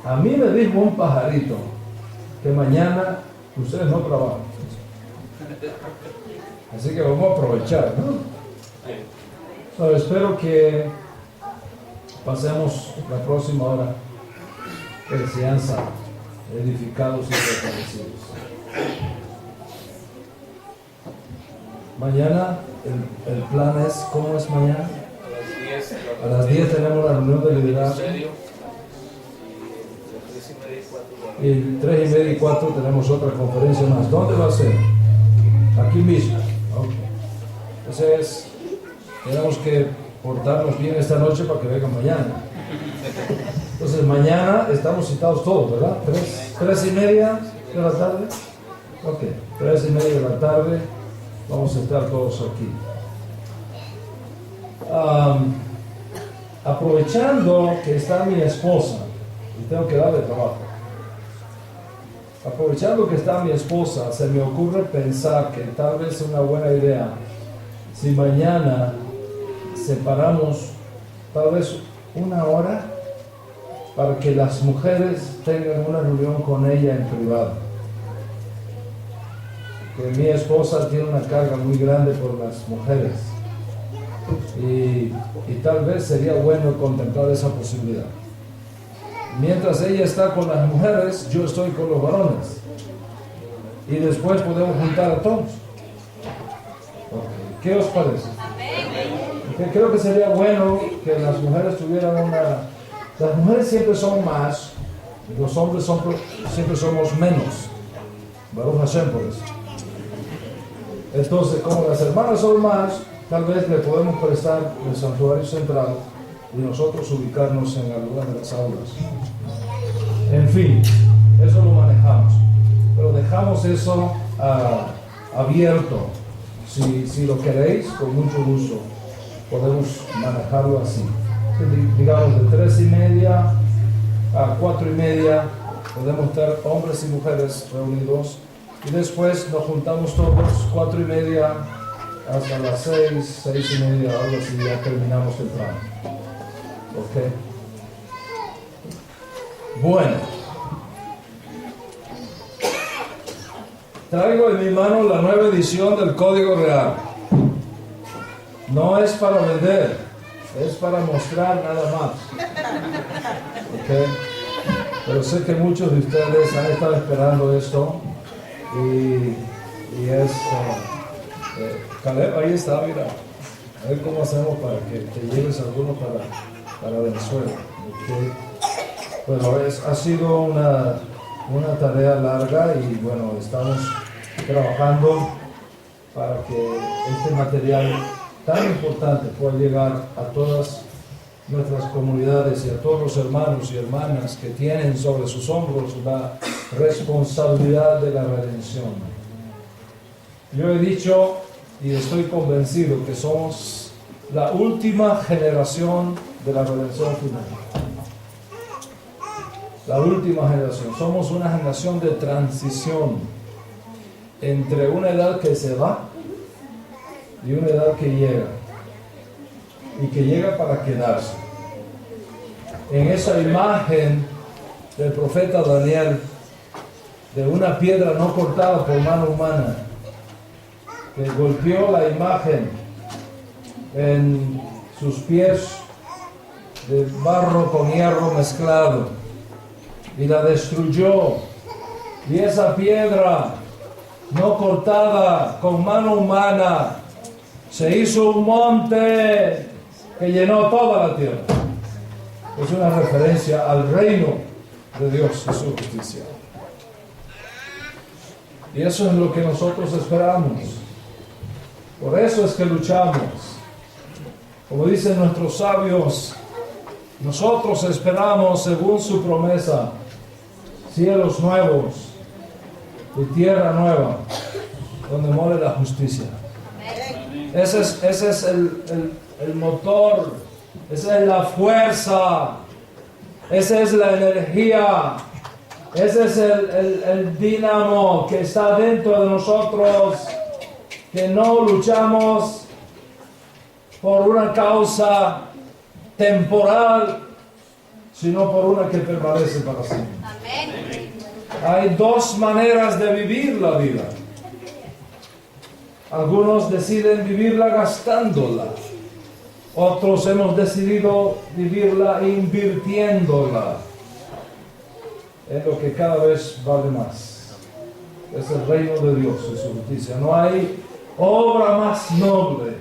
a mí me dijo un pajarito que mañana ustedes no trabajan, así que vamos a aprovechar, ¿no? Espero que pasemos la próxima hora que sean edificados y fortalecidos. Mañana el plan es, ¿cómo es mañana? A las 10 tenemos la reunión de liderazgo. Y 3:30 y 4 tenemos otra conferencia más. ¿Dónde va a ser? Aquí mismo. Okay. Entonces, tenemos que portarnos bien esta noche para que vengan mañana. Entonces, mañana estamos citados todos, ¿verdad? 3:30 de la tarde. Ok, 3:30 de la tarde. Vamos a estar todos aquí. Aprovechando que está mi esposa, y tengo que darle trabajo. Aprovechando que está mi esposa, se me ocurre pensar que tal vez es una buena idea si mañana separamos tal vez 1 hora para que las mujeres tengan una reunión con ella en privado. Que mi esposa tiene una carga muy grande por las mujeres y tal vez sería bueno contemplar esa posibilidad. Mientras ella está con las mujeres, yo estoy con los varones. Y después podemos juntar a todos. ¿Qué os parece? Porque creo que sería bueno que las mujeres tuvieran una... Las mujeres siempre son más, los hombres siempre somos menos. Baruch Hashem por eso. Entonces, como las hermanas son más, tal vez le podemos prestar el santuario central y nosotros ubicarnos en alguna de las aulas. En fin, eso lo manejamos, pero dejamos eso abierto. Si lo queréis, con mucho gusto podemos manejarlo así. Digamos de 3:30 a 4:30 podemos estar hombres y mujeres reunidos y después nos juntamos todos 4:30 hasta las 6:30, algo así, ya terminamos temprano. ¿Ok? Bueno, traigo en mi mano la nueva edición del Código Real. No es para vender, es para mostrar nada más. ¿Ok? Pero sé que muchos de ustedes han estado esperando esto y es... Caleb, ahí está, mira. A ver cómo hacemos para que te lleves alguno para Venezuela. ¿Okay? Bueno, ha sido una tarea larga y bueno, estamos trabajando para que este material tan importante pueda llegar a todas nuestras comunidades y a todos los hermanos y hermanas que tienen sobre sus hombros la responsabilidad de la redención. Yo he dicho y estoy convencido que somos la última generación de la redención final. La última generación. Somos una generación de transición entre una edad que se va y una edad que llega. Y que llega para quedarse. En esa imagen del profeta Daniel, de una piedra no cortada por mano humana, que golpeó la imagen en sus pies de barro con hierro mezclado y la destruyó, y esa piedra no cortada con mano humana se hizo un monte que llenó toda la tierra. Es una referencia al reino de Dios y su justicia. Y eso es lo que nosotros esperamos. Por eso es que luchamos. Como dicen nuestros sabios, nosotros esperamos según su promesa cielos nuevos y tierra nueva donde more la justicia. Ese es el motor, esa es la fuerza, esa es la energía, ese es el dínamo que está dentro de nosotros, que no luchamos por una causa temporal, sino por una que permanece para siempre. Hay dos maneras de vivir la vida. Algunos deciden vivirla gastándola. Otros hemos decidido vivirla invirtiéndola en lo que cada vez vale más. Es el reino de Dios y su justicia. No hay obra más noble.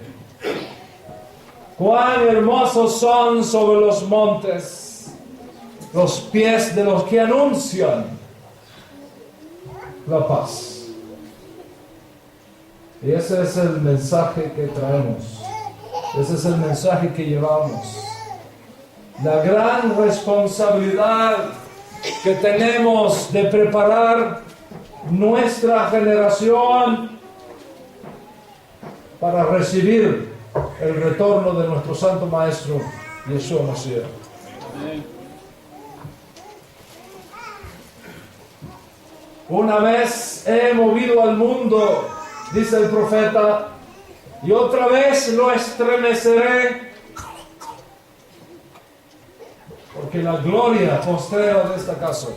Cuán hermosos son sobre los montes los pies de los que anuncian la paz. Y ese es el mensaje que traemos. Ese es el mensaje que llevamos. La gran responsabilidad que tenemos de preparar nuestra generación para recibir el retorno de nuestro Santo Maestro, Yeshua Mashiach. Una vez he movido al mundo, dice el profeta, y otra vez lo estremeceré, porque la gloria postrera de esta casa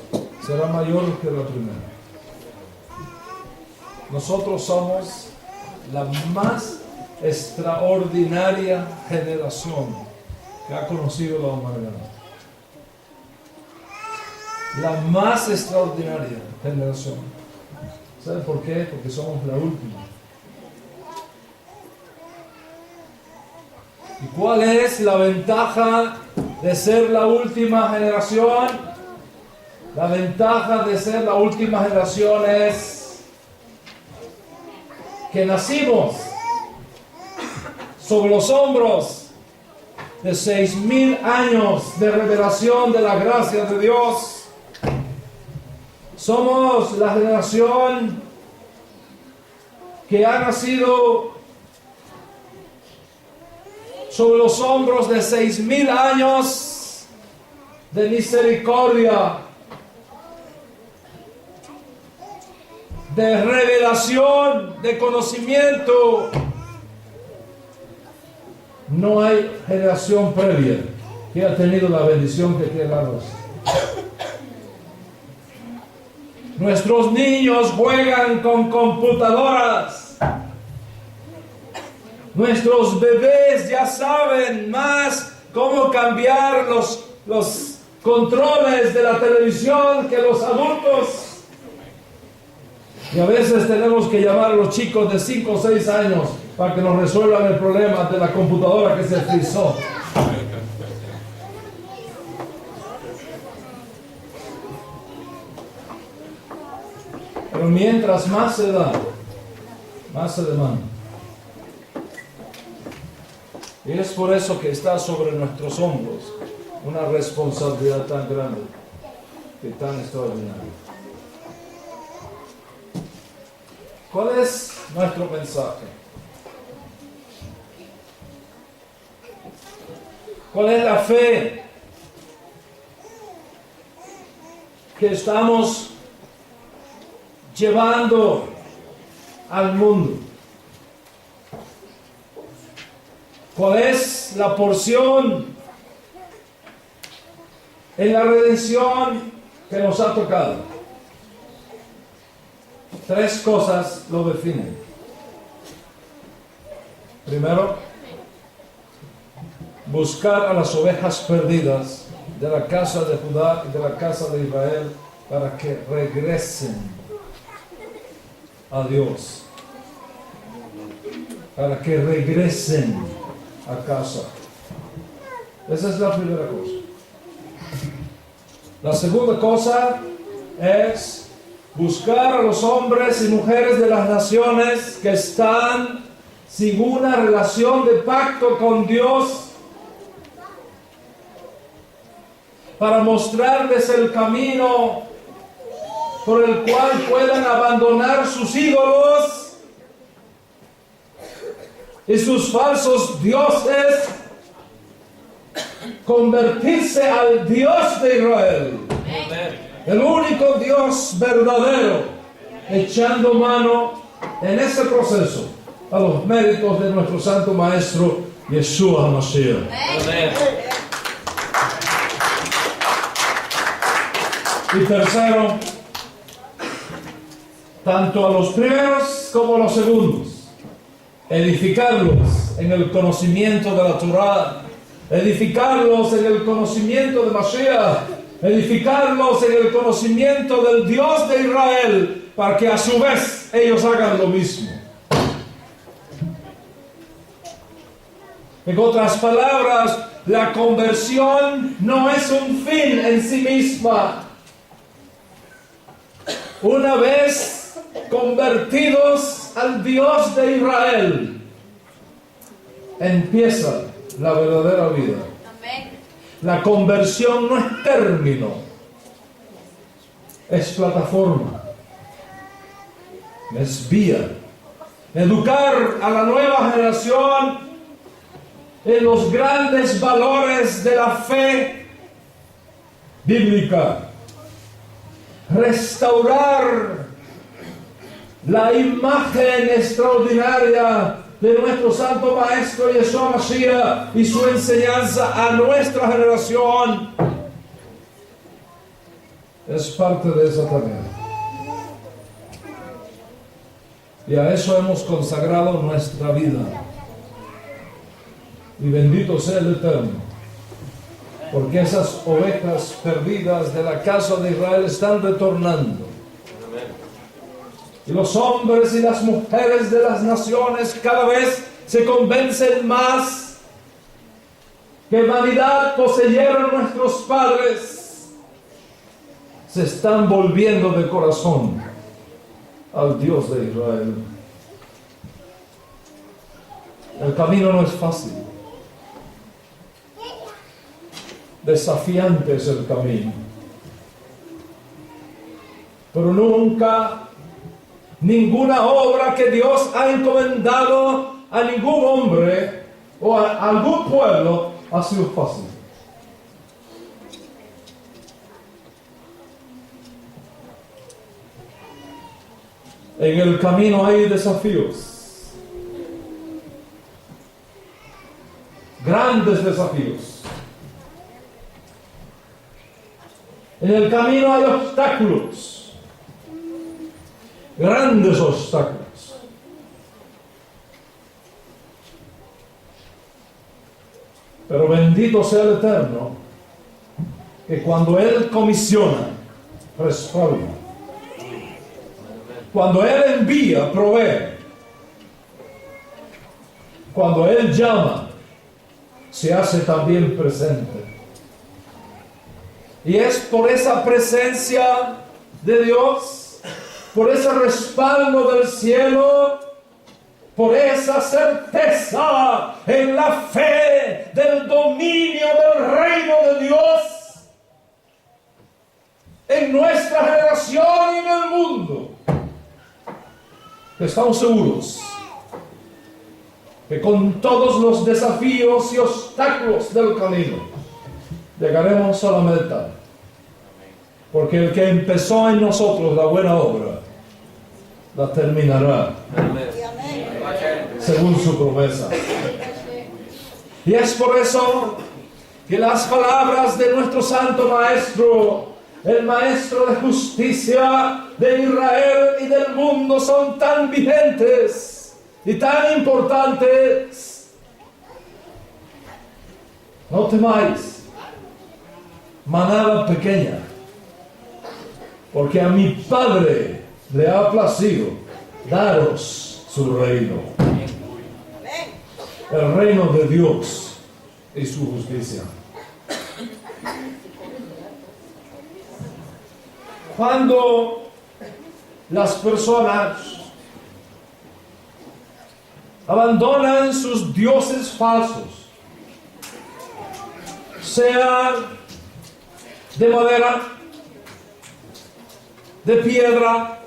será mayor que la primera. Nosotros somos la más extraordinaria generación que ha conocido la humanidad. La más extraordinaria generación. ¿Saben por qué? Porque somos la última. ¿Y cuál es la ventaja de ser la última generación? La ventaja de ser la última generación es que nacimos sobre los hombros de 6,000 años de revelación de la gracia de Dios. Somos la generación que ha nacido sobre los hombros de 6,000 años de misericordia, de revelación, de conocimiento. No hay generación previa que ha tenido la bendición que tiene la nuestra. Nuestros niños juegan con computadoras. Nuestros bebés ya saben más cómo cambiar los controles de la televisión que los adultos. Y a veces tenemos que llamar a los chicos de 5 o 6 años para que nos resuelvan el problema de la computadora que se frizó. Pero mientras más se da, más se demanda. Y es por eso que está sobre nuestros hombros una responsabilidad tan grande y tan extraordinaria. ¿Cuál es nuestro mensaje? ¿Cuál es la fe que estamos llevando al mundo? ¿Cuál es la porción en la redención que nos ha tocado? 3 cosas lo definen. Primero, buscar a las ovejas perdidas de la casa de Judá y de la casa de Israel para que regresen a Dios, para que regresen a casa. Esa es la primera cosa. La segunda cosa es buscar a los hombres y mujeres de las naciones que están sin una relación de pacto con Dios, para mostrarles el camino por el cual puedan abandonar sus ídolos y sus falsos dioses, convertirse al Dios de Israel, el único Dios verdadero, echando mano en ese proceso a los méritos de nuestro Santo Maestro Yeshua HaMashiach. Y tercero, tanto a los primeros como a los segundos, edificarlos en el conocimiento de la Torah, edificarlos en el conocimiento de Mashiach, edificarlos en el conocimiento del Dios de Israel, para que a su vez ellos hagan lo mismo. En otras palabras, la conversión no es un fin en sí misma. Una vez convertidos al Dios de Israel, empieza la verdadera vida. La conversión no es término, es plataforma, es vía. Educar a la nueva generación en los grandes valores de la fe bíblica. Restaurar la imagen extraordinaria de nuestro Santo Maestro Yeshua Mashiach y su enseñanza a nuestra generación es parte de esa tarea. Y a eso hemos consagrado nuestra vida. Y bendito sea el Eterno, porque esas ovejas perdidas de la casa de Israel están retornando. Y los hombres y las mujeres de las naciones cada vez se convencen más que vanidad poseyeron nuestros padres. Se están volviendo de corazón al Dios de Israel. El camino no es fácil. Desafiante es el camino. Pero nunca ninguna obra que Dios ha encomendado a ningún hombre o a algún pueblo ha sido fácil. En el camino hay desafíos, grandes desafíos. En el camino hay obstáculos, grandes obstáculos. Pero bendito sea el Eterno, que cuando Él comisiona, respalda. Cuando Él envía, provee. Cuando Él llama, se hace también presente. Y es por esa presencia de Dios, por ese respaldo del cielo, por esa certeza en la fe del dominio del reino de Dios en nuestra generación y en el mundo, estamos seguros que con todos los desafíos y obstáculos del camino llegaremos a la meta, porque el que empezó en nosotros la buena obra la terminará. Amén. Según su promesa. Y es por eso que las palabras de nuestro Santo Maestro, el Maestro de justicia de Israel y del mundo, son tan vigentes y tan importantes. No temáis, manada pequeña, porque a mi Padre le ha placido daros su reino. El reino de Dios y su justicia. Cuando las personas abandonan sus dioses falsos, sea de madera, de piedra,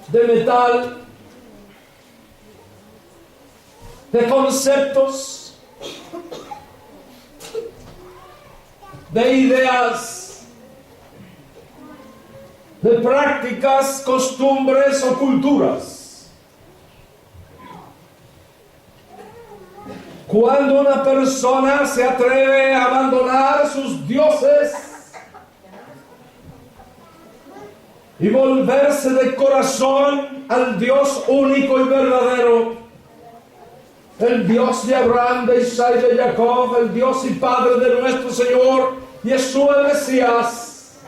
de metal, de conceptos, de ideas, de prácticas, costumbres o culturas. Cuando una persona se atreve a abandonar sus dioses y volverse de corazón al Dios único y verdadero, el Dios de Abraham, de Isaac y de Jacob, el Dios y Padre de nuestro Señor Yeshua el Mesías,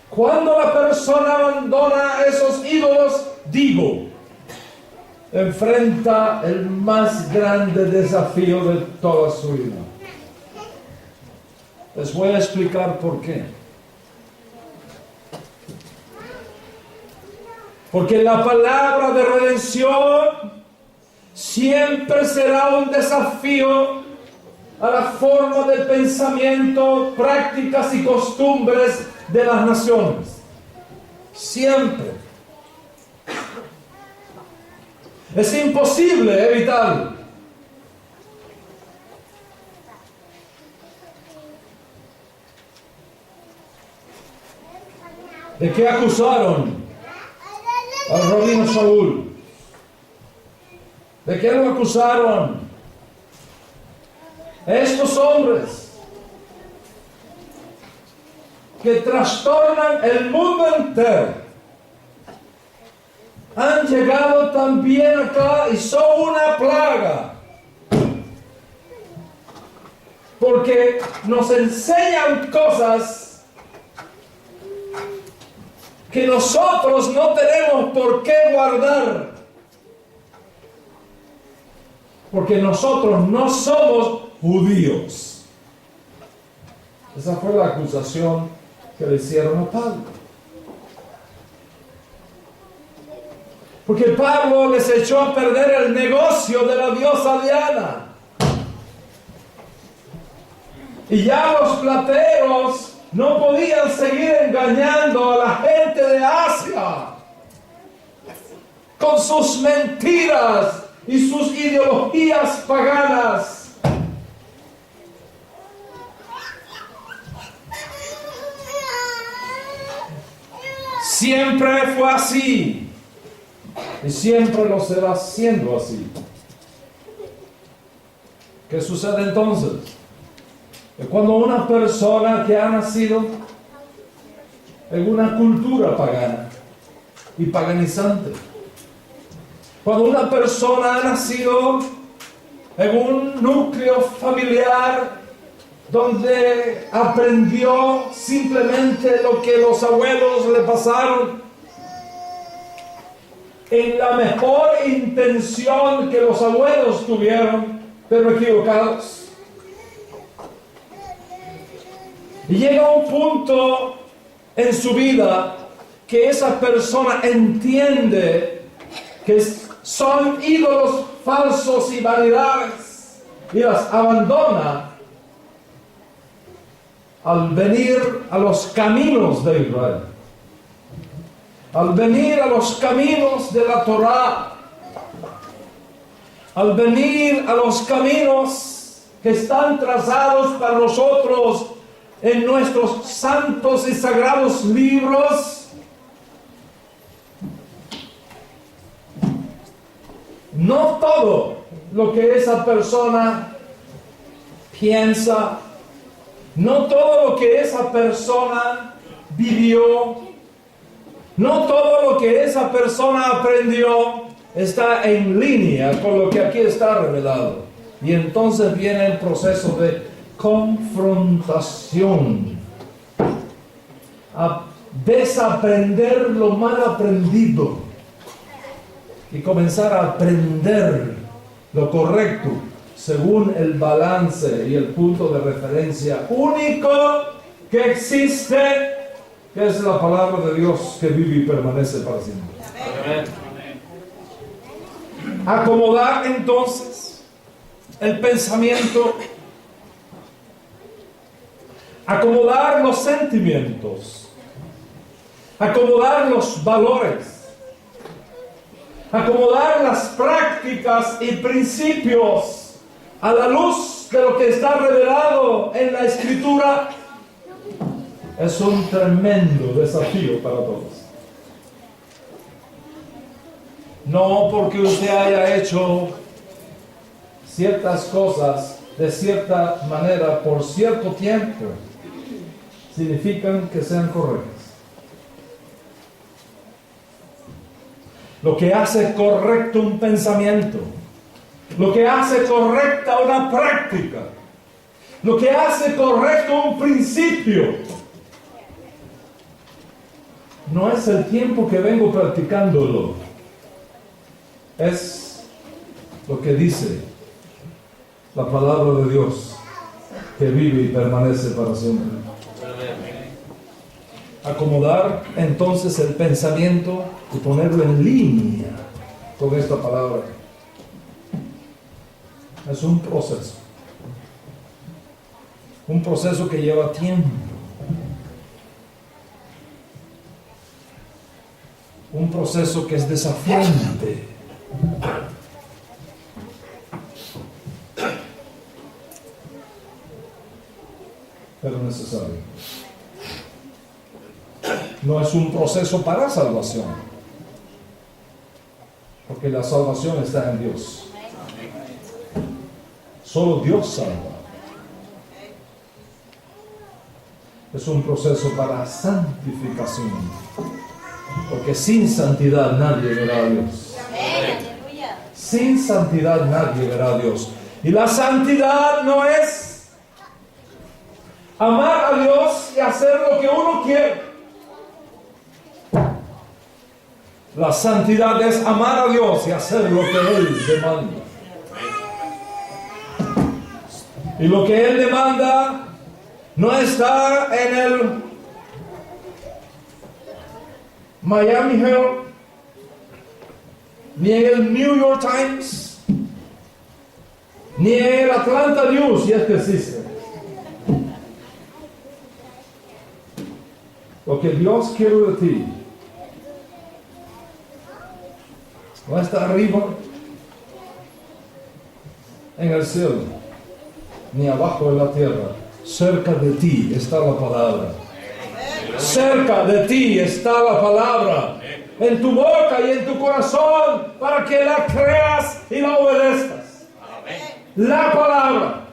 cuando la persona abandona esos ídolos, enfrenta el más grande desafío de toda su vida. Les voy a explicar por qué. Porque la palabra de redención siempre será un desafío a la forma de pensamiento, prácticas y costumbres de las naciones. Siempre. Es imposible evitarlo. ¿De qué acusaron al rabino Shaul? ¿De qué lo acusaron? Estos hombres que trastornan el mundo entero han llegado también acá y son una plaga, porque nos enseñan cosas que nosotros no tenemos por qué guardar, porque nosotros no somos judíos. Esa fue la acusación que le hicieron a Pablo. Porque Pablo les echó a perder el negocio de la diosa Diana. Y ya los plateros no podían seguir engañando a la gente de Asia con sus mentiras y sus ideologías paganas. Siempre fue así. Y siempre lo será siendo así. ¿Qué sucede entonces? Que cuando una persona que ha nacido en una cultura pagana y paganizante, cuando una persona ha nacido en un núcleo familiar donde aprendió simplemente lo que los abuelos le pasaron, en la mejor intención que los abuelos tuvieron, pero equivocados. Y llega un punto en su vida que esa persona entiende que son ídolos falsos y vanidades y las abandona al venir a los caminos de Israel. Al venir a los caminos de la Torá, al venir a los caminos que están trazados para nosotros en nuestros santos y sagrados libros, no todo lo que esa persona piensa, no todo lo que esa persona vivió, no todo lo que esa persona aprendió está en línea con lo que aquí está revelado. Y entonces viene el proceso de confrontación. A desaprender lo mal aprendido y comenzar a aprender lo correcto según el balance y el punto de referencia único que existe que es la palabra de Dios que vive y permanece para siempre. Amén. Acomodar entonces el pensamiento, acomodar los sentimientos, acomodar los valores, acomodar las prácticas y principios a la luz de lo que está revelado en la Escritura es un tremendo desafío para todos. No porque usted haya hecho ciertas cosas de cierta manera por cierto tiempo, significan que sean correctas. Lo que hace correcto un pensamiento, lo que hace correcta una práctica, lo que hace correcto un principio, no es el tiempo que vengo practicándolo, es lo que dice la palabra de Dios, que vive y permanece para siempre. Acomodar entonces el pensamiento y ponerlo en línea con esta palabra es un proceso que lleva tiempo, un proceso que es desafiante, pero necesario. No es un proceso para salvación, porque la salvación está en Dios. Solo Dios salva. Es un proceso para santificación, porque sin santidad nadie verá a Dios. Sin santidad nadie verá a Dios. Y la santidad no es amar a Dios y hacer lo que uno quiere. La santidad es amar a Dios y hacer lo que Él demanda. Y lo que Él demanda no está en el Miami Herald, ni en el New York Times, ni en el Atlanta News, si es que existe. Lo que Dios quiere de ti no está arriba en el cielo, ni abajo en la tierra. Cerca de ti está la palabra. Cerca de ti está la palabra. En tu boca y en tu corazón, para que la creas y la obedezcas. La palabra.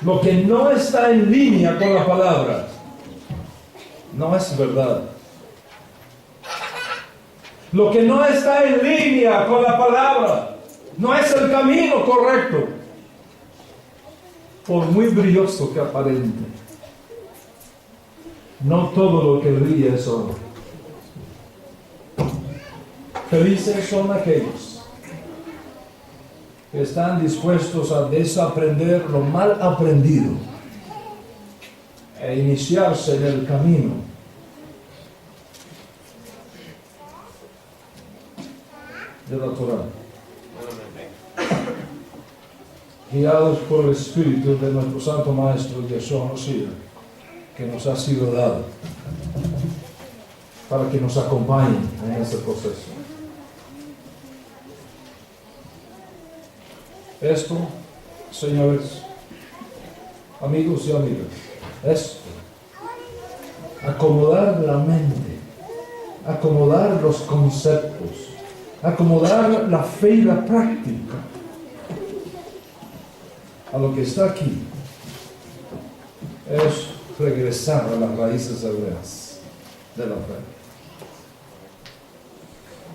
Lo que no está en línea con la palabra no es verdad. Lo que no está en línea con la palabra no es el camino correcto, por muy brilloso que aparente. No todo lo que brilla es oro. Felices son aquellos que están dispuestos a desaprender lo mal aprendido e iniciarse en el camino de la Torah, guiados por el Espíritu de nuestro Santo Maestro Yeshua Mashiach, que nos ha sido dado para que nos acompañe en ese proceso. Esto, señores, amigos y amigas, esto, acomodar la mente, acomodar los conceptos, acomodar la fe y la práctica a lo que está aquí, es regresar a las raíces hebreas de la fe.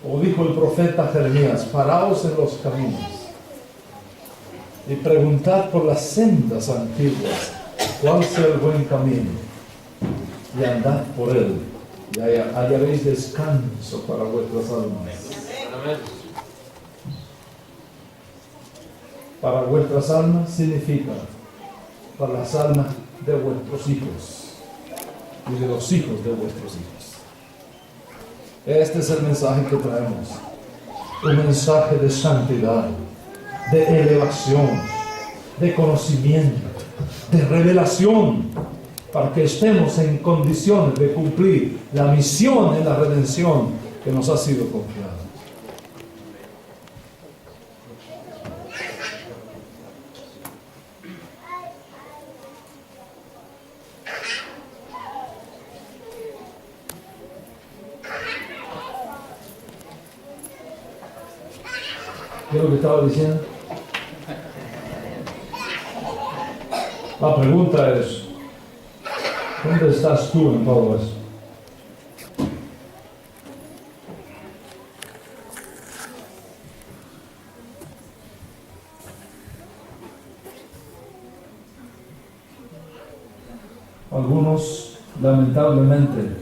O dijo el profeta Jeremías: paraos en los caminos y preguntad por las sendas antiguas cuál sea el buen camino, y andad por él, y hallaréis descanso para vuestras almas. Para vuestras almas significa para las almas de vuestros hijos y de los hijos de vuestros hijos. Este es el mensaje que traemos. Un mensaje de santidad, de elevación, de conocimiento, de revelación, para que estemos en condiciones de cumplir la misión en la redención que nos ha sido confiada. ¿Qué es lo que estaba diciendo? La pregunta es, ¿dónde estás tú en todo eso? Algunos, lamentablemente,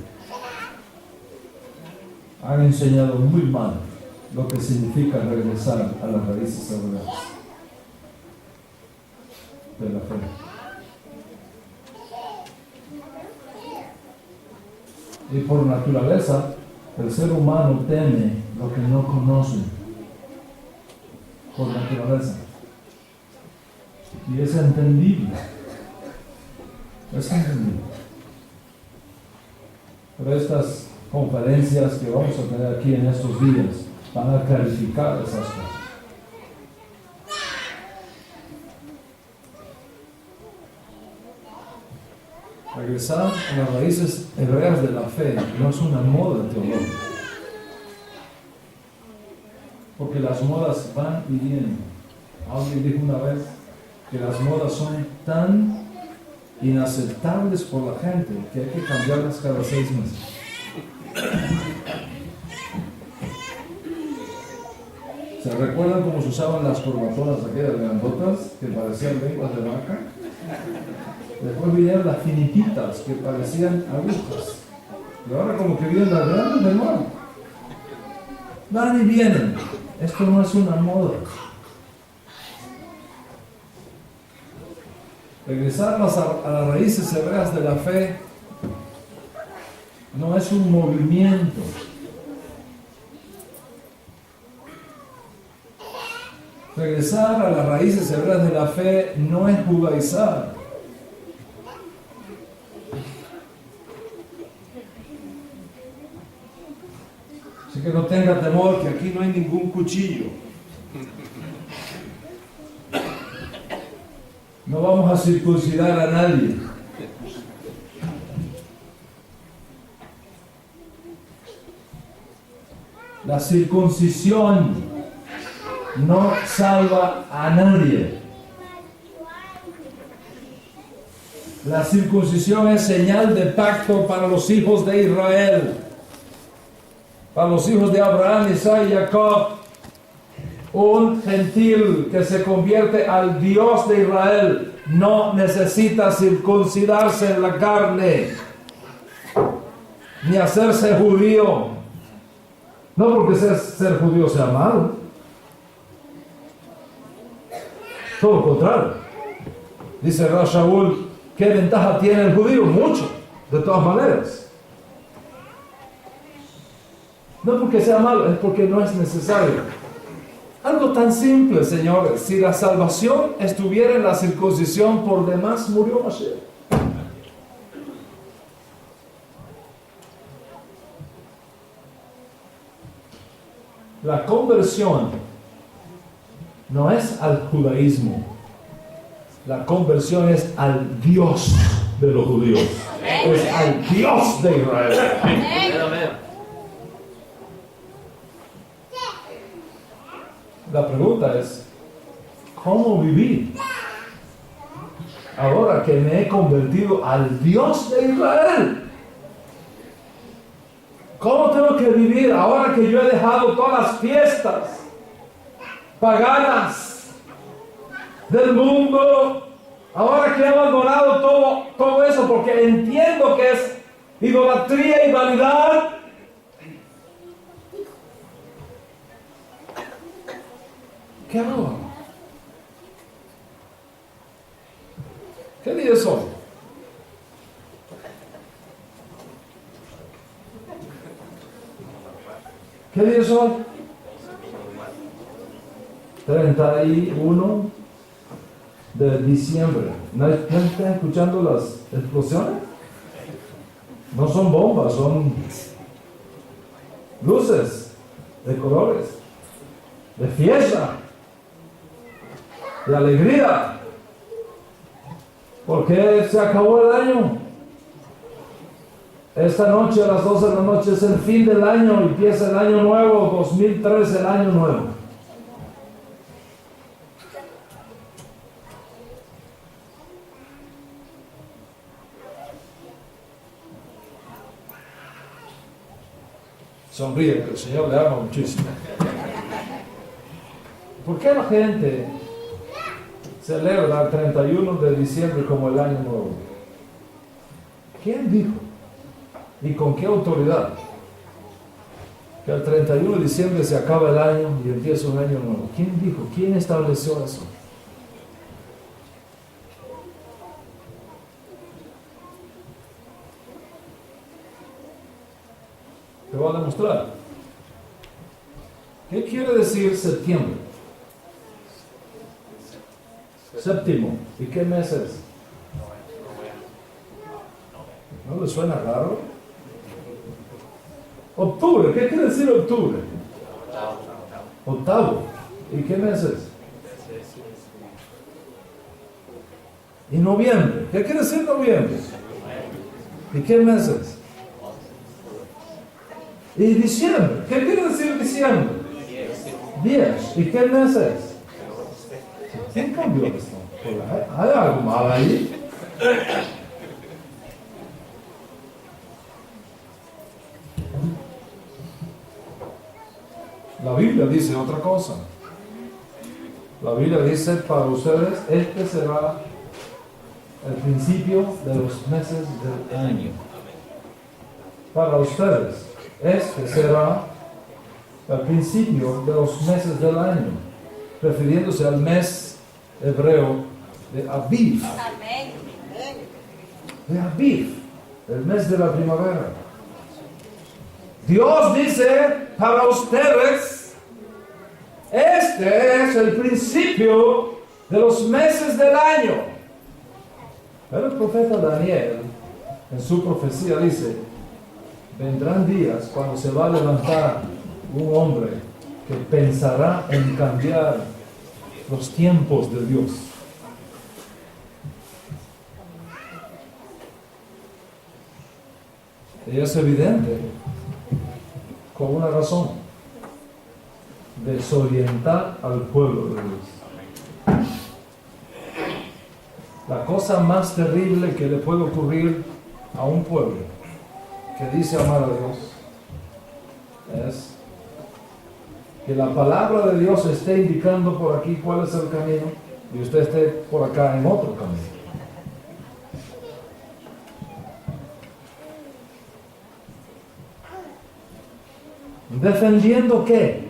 han enseñado muy mal lo que significa regresar a las raíces sagradas de la fe. Y por naturaleza, el ser humano teme lo que no conoce, por naturaleza. Y es entendible. Es entendible. Pero estas conferencias que vamos a tener aquí en estos días van a clarificar esas cosas. Regresar a las raíces hebreas de la fe no es una moda teológica, porque las modas van y vienen. Alguien dijo una vez que las modas son tan inaceptables por la gente que hay que cambiarlas cada 6 meses. ¿Se recuerdan cómo se usaban las corbatonas aquellas grandotas que parecían lenguas de vaca? Después vinieron las finititas que parecían agujas. Y ahora como que vienen las grandes de nuevo. Van y vienen. Esto no es una moda. Regresar a las raíces hebreas de la fe no es un movimiento. Regresar a las raíces hebreas de la fe no es judaizar. Así que no tenga temor, que aquí no hay ningún cuchillo. No vamos a circuncidar a nadie. La circuncisión no salva a nadie. La circuncisión es señal de pacto para los hijos de Israel, para los hijos de Abraham, Isaac y Jacob. Un gentil que se convierte al Dios de Israel no necesita circuncidarse en la carne, ni hacerse judío. No porque ser judío sea malo. Todo lo contrario. Dice Rav Shaul, ¿qué ventaja tiene el judío? Mucho, de todas maneras. No porque sea malo, es porque no es necesario. Algo tan simple, señores. Si la salvación estuviera en la circuncisión, por demás murió Mashiach. La conversión no es al judaísmo. La conversión es al Dios de los judíos. Es al Dios de Israel. La pregunta es, ¿cómo vivir ahora que me he convertido al Dios de Israel? ¿Cómo tengo que vivir ahora que yo he dejado todas las fiestas paganas del mundo? Ahora que he abandonado todo eso porque entiendo que es idolatría y vanidad. ¿Qué hago? ¿Qué día es hoy? ¿Qué día es hoy? 31 de diciembre. ¿No están escuchando las explosiones? No son bombas, son luces de colores, de fiesta, de alegría. Porque se acabó el año. Esta noche a las 12 de la noche es el fin del año, empieza el año nuevo, 2013, el año nuevo. Sonríe, que el Señor le ama muchísimo. ¿Por qué la gente celebra el 31 de diciembre como el año nuevo? ¿Quién dijo? ¿Y con qué autoridad? Que el 31 de diciembre se acaba el año y empieza un año nuevo. ¿Quién dijo? ¿Quién estableció eso? Te voy a demostrar. ¿Qué quiere decir septiembre? Séptimo. ¿Y qué mes es? ¿No le suena raro? Octubre. ¿Qué quiere decir octubre? Octavo. ¿Y qué mes es? Y noviembre. ¿Qué quiere decir noviembre? ¿Y qué mes es? Y diciembre. ¿Qué quiere decir diciembre? 10. ¿Y qué mes es? ¿Quién cambió esto? ¿Hay algo mal ahí? La Biblia dice otra cosa. La Biblia dice para ustedes, este será el principio de los meses del año. Para ustedes, este será el principio de los meses del año, refiriéndose al mes hebreo de Aviv. De Aviv, el mes de la primavera. Dios dice para ustedes, este es el principio de los meses del año. Pero el profeta Daniel, en su profecía dice, vendrán días cuando se va a levantar un hombre que pensará en cambiar los tiempos de Dios. Y es evidente, con una razón: desorientar al pueblo de Dios. La cosa más terrible que le puede ocurrir a un pueblo que dice amar a Dios es que la palabra de Dios esté indicando por aquí cuál es el camino y usted esté por acá en otro camino. ¿Defendiendo qué?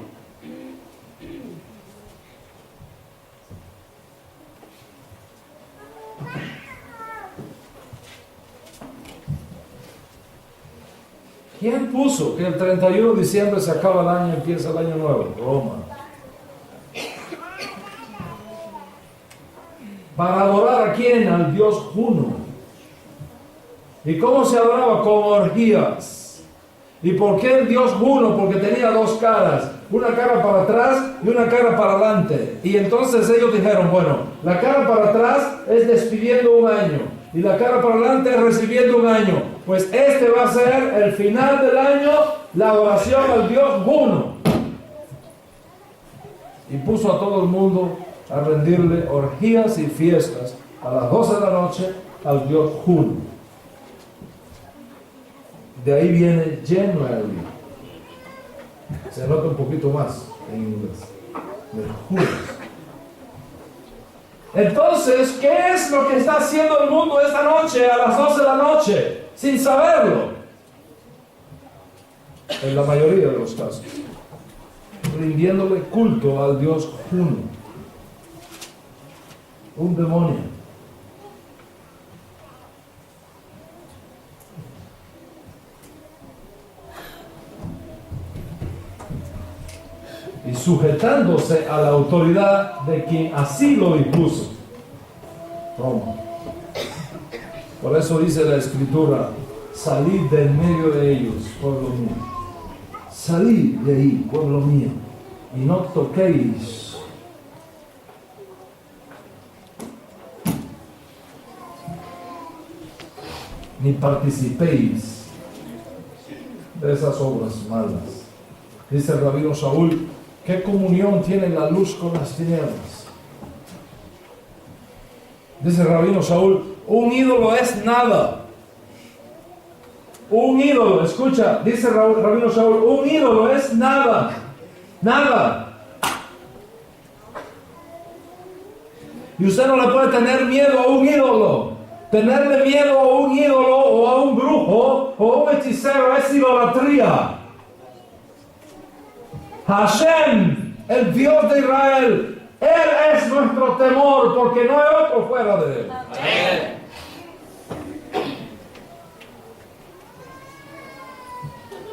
¿Quién puso que el 31 de diciembre se acaba el año y empieza el año nuevo? Roma. ¿Para adorar a quién? Al dios Juno. ¿Y cómo se adoraba? Con orgías. ¿Y por qué el dios Juno? Porque tenía dos caras, una cara para atrás y una cara para adelante. Y entonces ellos dijeron, bueno, la cara para atrás es despidiendo un año y la cara para adelante es recibiendo un año. Pues este va a ser el final del año, la adoración al dios Juno. Y puso a todo el mundo a rendirle orgías y fiestas a las 12 de la noche al dios Juno. De ahí viene January. Se nota un poquito más en inglés. De julio. Entonces, ¿qué es lo que está haciendo el mundo esta noche a las 12 de la noche? Sin saberlo. En la mayoría de los casos. Rindiéndole culto al dios Juno. Un demonio. sujetándose a la autoridad de quien así lo dispuso, Roma. Por eso dice la Escritura: salid de en medio de ellos, pueblo mío. Salid de ahí, pueblo mío, y no toquéis ni participéis de esas obras malas. Dice el rabino Shaul: ¿qué comunión tiene la luz con las tinieblas? Dice el rabino Shaul: un ídolo es nada. Un ídolo, escucha, dice el rabino Shaul, un ídolo es nada. Nada. Y usted no le puede tener miedo a un ídolo. Tenerle miedo a un ídolo o a un brujo o a un hechicero es idolatría. Hashem, el Dios de Israel, Él es nuestro temor, porque no hay otro fuera de Él. Amén.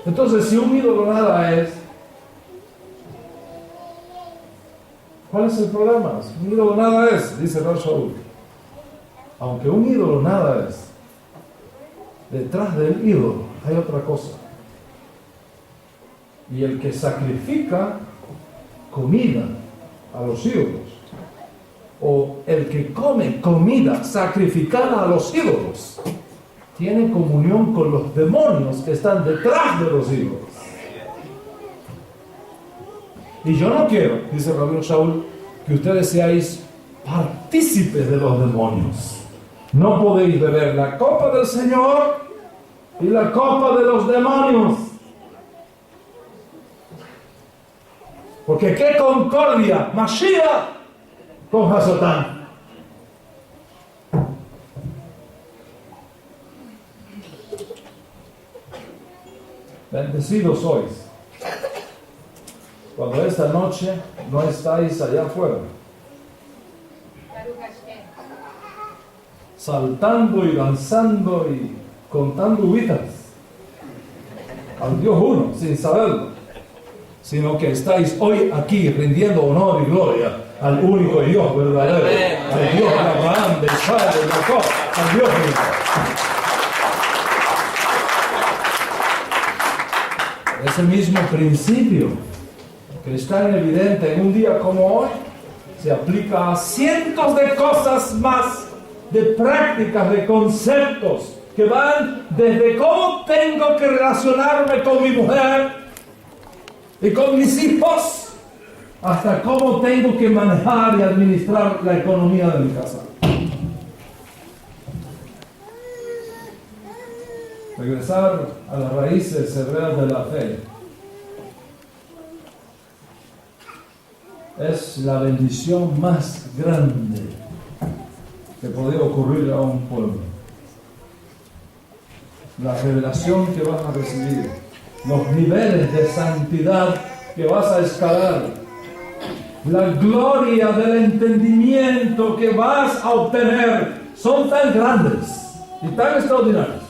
Entonces, si un ídolo nada es, ¿cuál es el problema? Un ídolo nada es, dice Rav Shaul. Aunque un ídolo nada es, detrás del ídolo hay otra cosa. Y el que sacrifica comida a los ídolos, o el que come comida sacrificada a los ídolos, tiene comunión con los demonios que están detrás de los ídolos. Y yo no quiero, dice el rabino Shaul, que ustedes seáis partícipes de los demonios. No podéis beber la copa del Señor y la copa de los demonios. Porque qué concordia, Mashiach con Hasatán. Bendecidos sois cuando esta noche no estáis allá afuera, saltando y danzando y contando vidas al Dios uno sin saberlo, sino que estáis hoy aquí rindiendo honor y gloria al único Dios verdadero, al Dios de Abraham, de Isaac, de Jacob, al Dios único. Ese mismo principio que es tan evidente en un día como hoy se aplica a cientos de cosas más, de prácticas, de conceptos que van desde cómo tengo que relacionarme con mi mujer y con mis hijos hasta cómo tengo que manejar y administrar la economía de mi casa. Regresar a las raíces hebreas de la fe es la bendición más grande que podría ocurrir a un pueblo. La revelación que vas a recibir, los niveles de santidad que vas a escalar, la gloria del entendimiento que vas a obtener son tan grandes y tan extraordinarios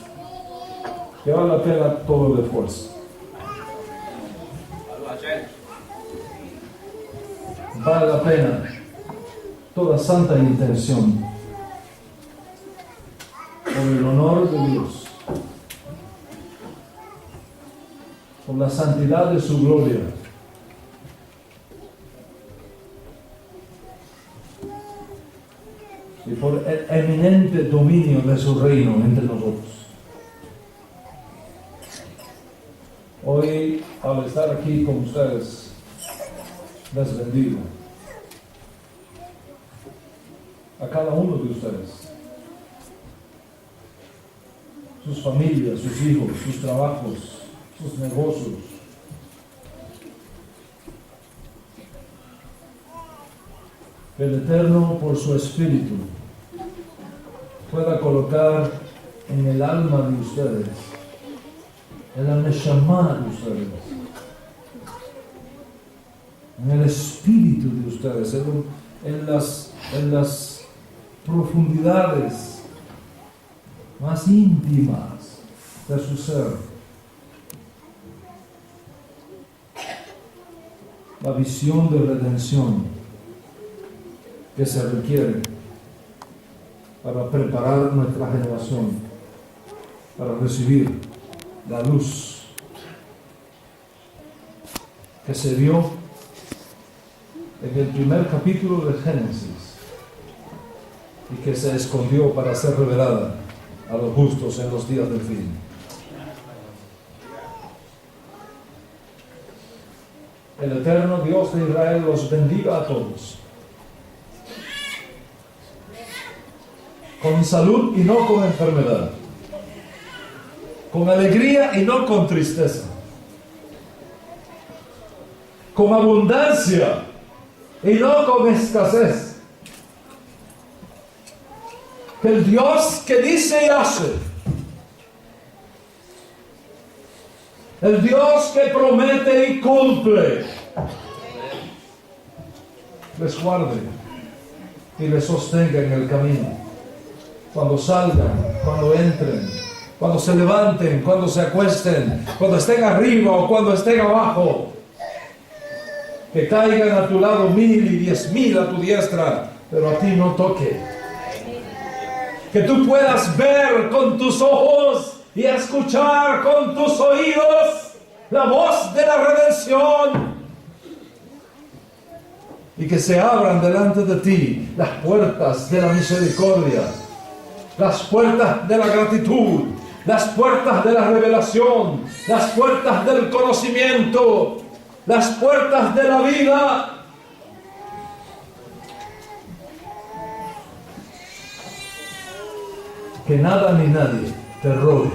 que vale la pena todo el esfuerzo. Vale la pena toda santa intención por el honor de Dios, por la santidad de su gloria, y por el eminente dominio de su reino entre nosotros. Hoy, al estar aquí con ustedes, les bendigo a cada uno de ustedes, sus familias, sus hijos, sus trabajos, sus negocios. Que el Eterno, por su Espíritu, pueda colocar en el alma de ustedes, en la neshama de ustedes, en el espíritu de ustedes, en las profundidades más íntimas de su ser, la visión de redención que se requiere para preparar nuestra generación para recibir la luz que se vio en el primer capítulo de Génesis y que se escondió para ser revelada a los justos en los días del fin. El eterno Dios de Israel los bendiga a todos, con salud y no con enfermedad, con alegría y no con tristeza, con abundancia y no con escasez. Que el Dios que dice y hace, el Dios que promete y cumple, les guarde y les sostenga en el camino, cuando salgan, cuando entren, cuando se levanten, cuando se acuesten, cuando estén arriba o cuando estén abajo. Que caigan a tu lado 1000 y 10,000 a tu diestra, pero a ti no toque. Que tú puedas ver con tus ojos y escuchar con tus oídos la voz de la redención. Y que se abran delante de ti las puertas de la misericordia, las puertas de la gratitud, las puertas de la revelación, las puertas del conocimiento, las puertas de la vida. Que nada ni nadie te robe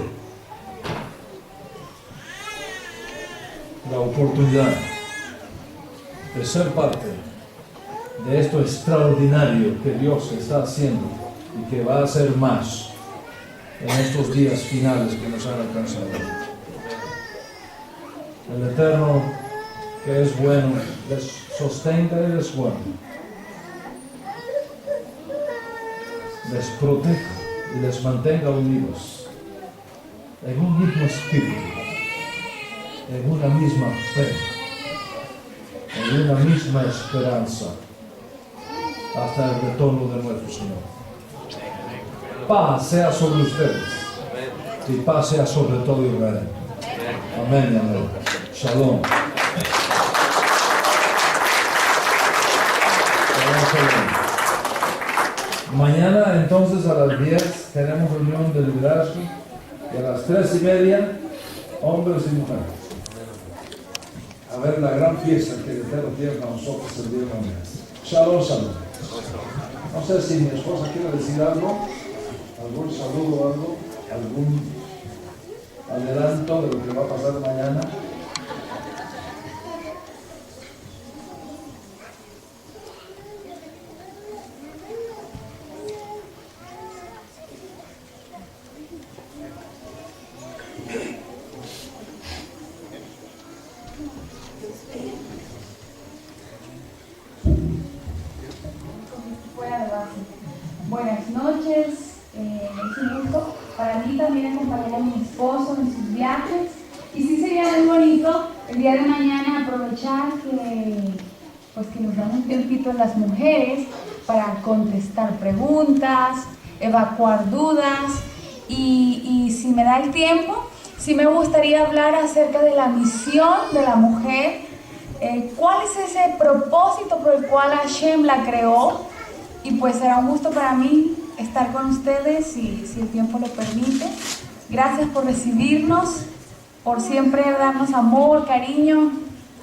la oportunidad de ser parte de esto extraordinario que Dios está haciendo y que va a hacer más en estos días finales que nos han alcanzado. El Eterno, que es bueno, les sostenga y les guarde, les proteja y les mantenga unidos en un mismo espíritu, en una misma fe, en una misma esperanza, hasta el retorno de nuestro Señor. Paz sea sobre ustedes y paz sea sobre todo Israel. Amén, amén. Shalom. Mañana entonces a las 10 tenemos reunión de liderazgo y a las 3:30 hombres y mujeres a ver la gran fiesta que el Eterno tiene para nosotros el día de mañana. Shalom, shalom. No sé si mi esposa quiere decir algo, algún saludo o algo, algún adelanto de lo que va a pasar mañana. Buenas noches, es un gusto para mí también acompañar a mi esposo en sus viajes, y sí sería muy bonito el día de mañana aprovechar que nos dan un tiempito las mujeres para contestar preguntas, evacuar dudas, y si me da el tiempo, sí me gustaría hablar acerca de la misión de la mujer, cuál es ese propósito por el cual Hashem la creó. Y pues será un gusto para mí estar con ustedes si el tiempo lo permite. Gracias por recibirnos, por siempre darnos amor, cariño,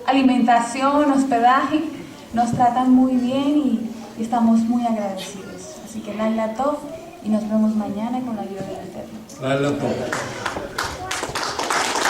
alimentación, hospedaje. Nos tratan muy bien y estamos muy agradecidos. Así que Laila Tov, y nos vemos mañana con la ayuda del Eterno. Laila Tov.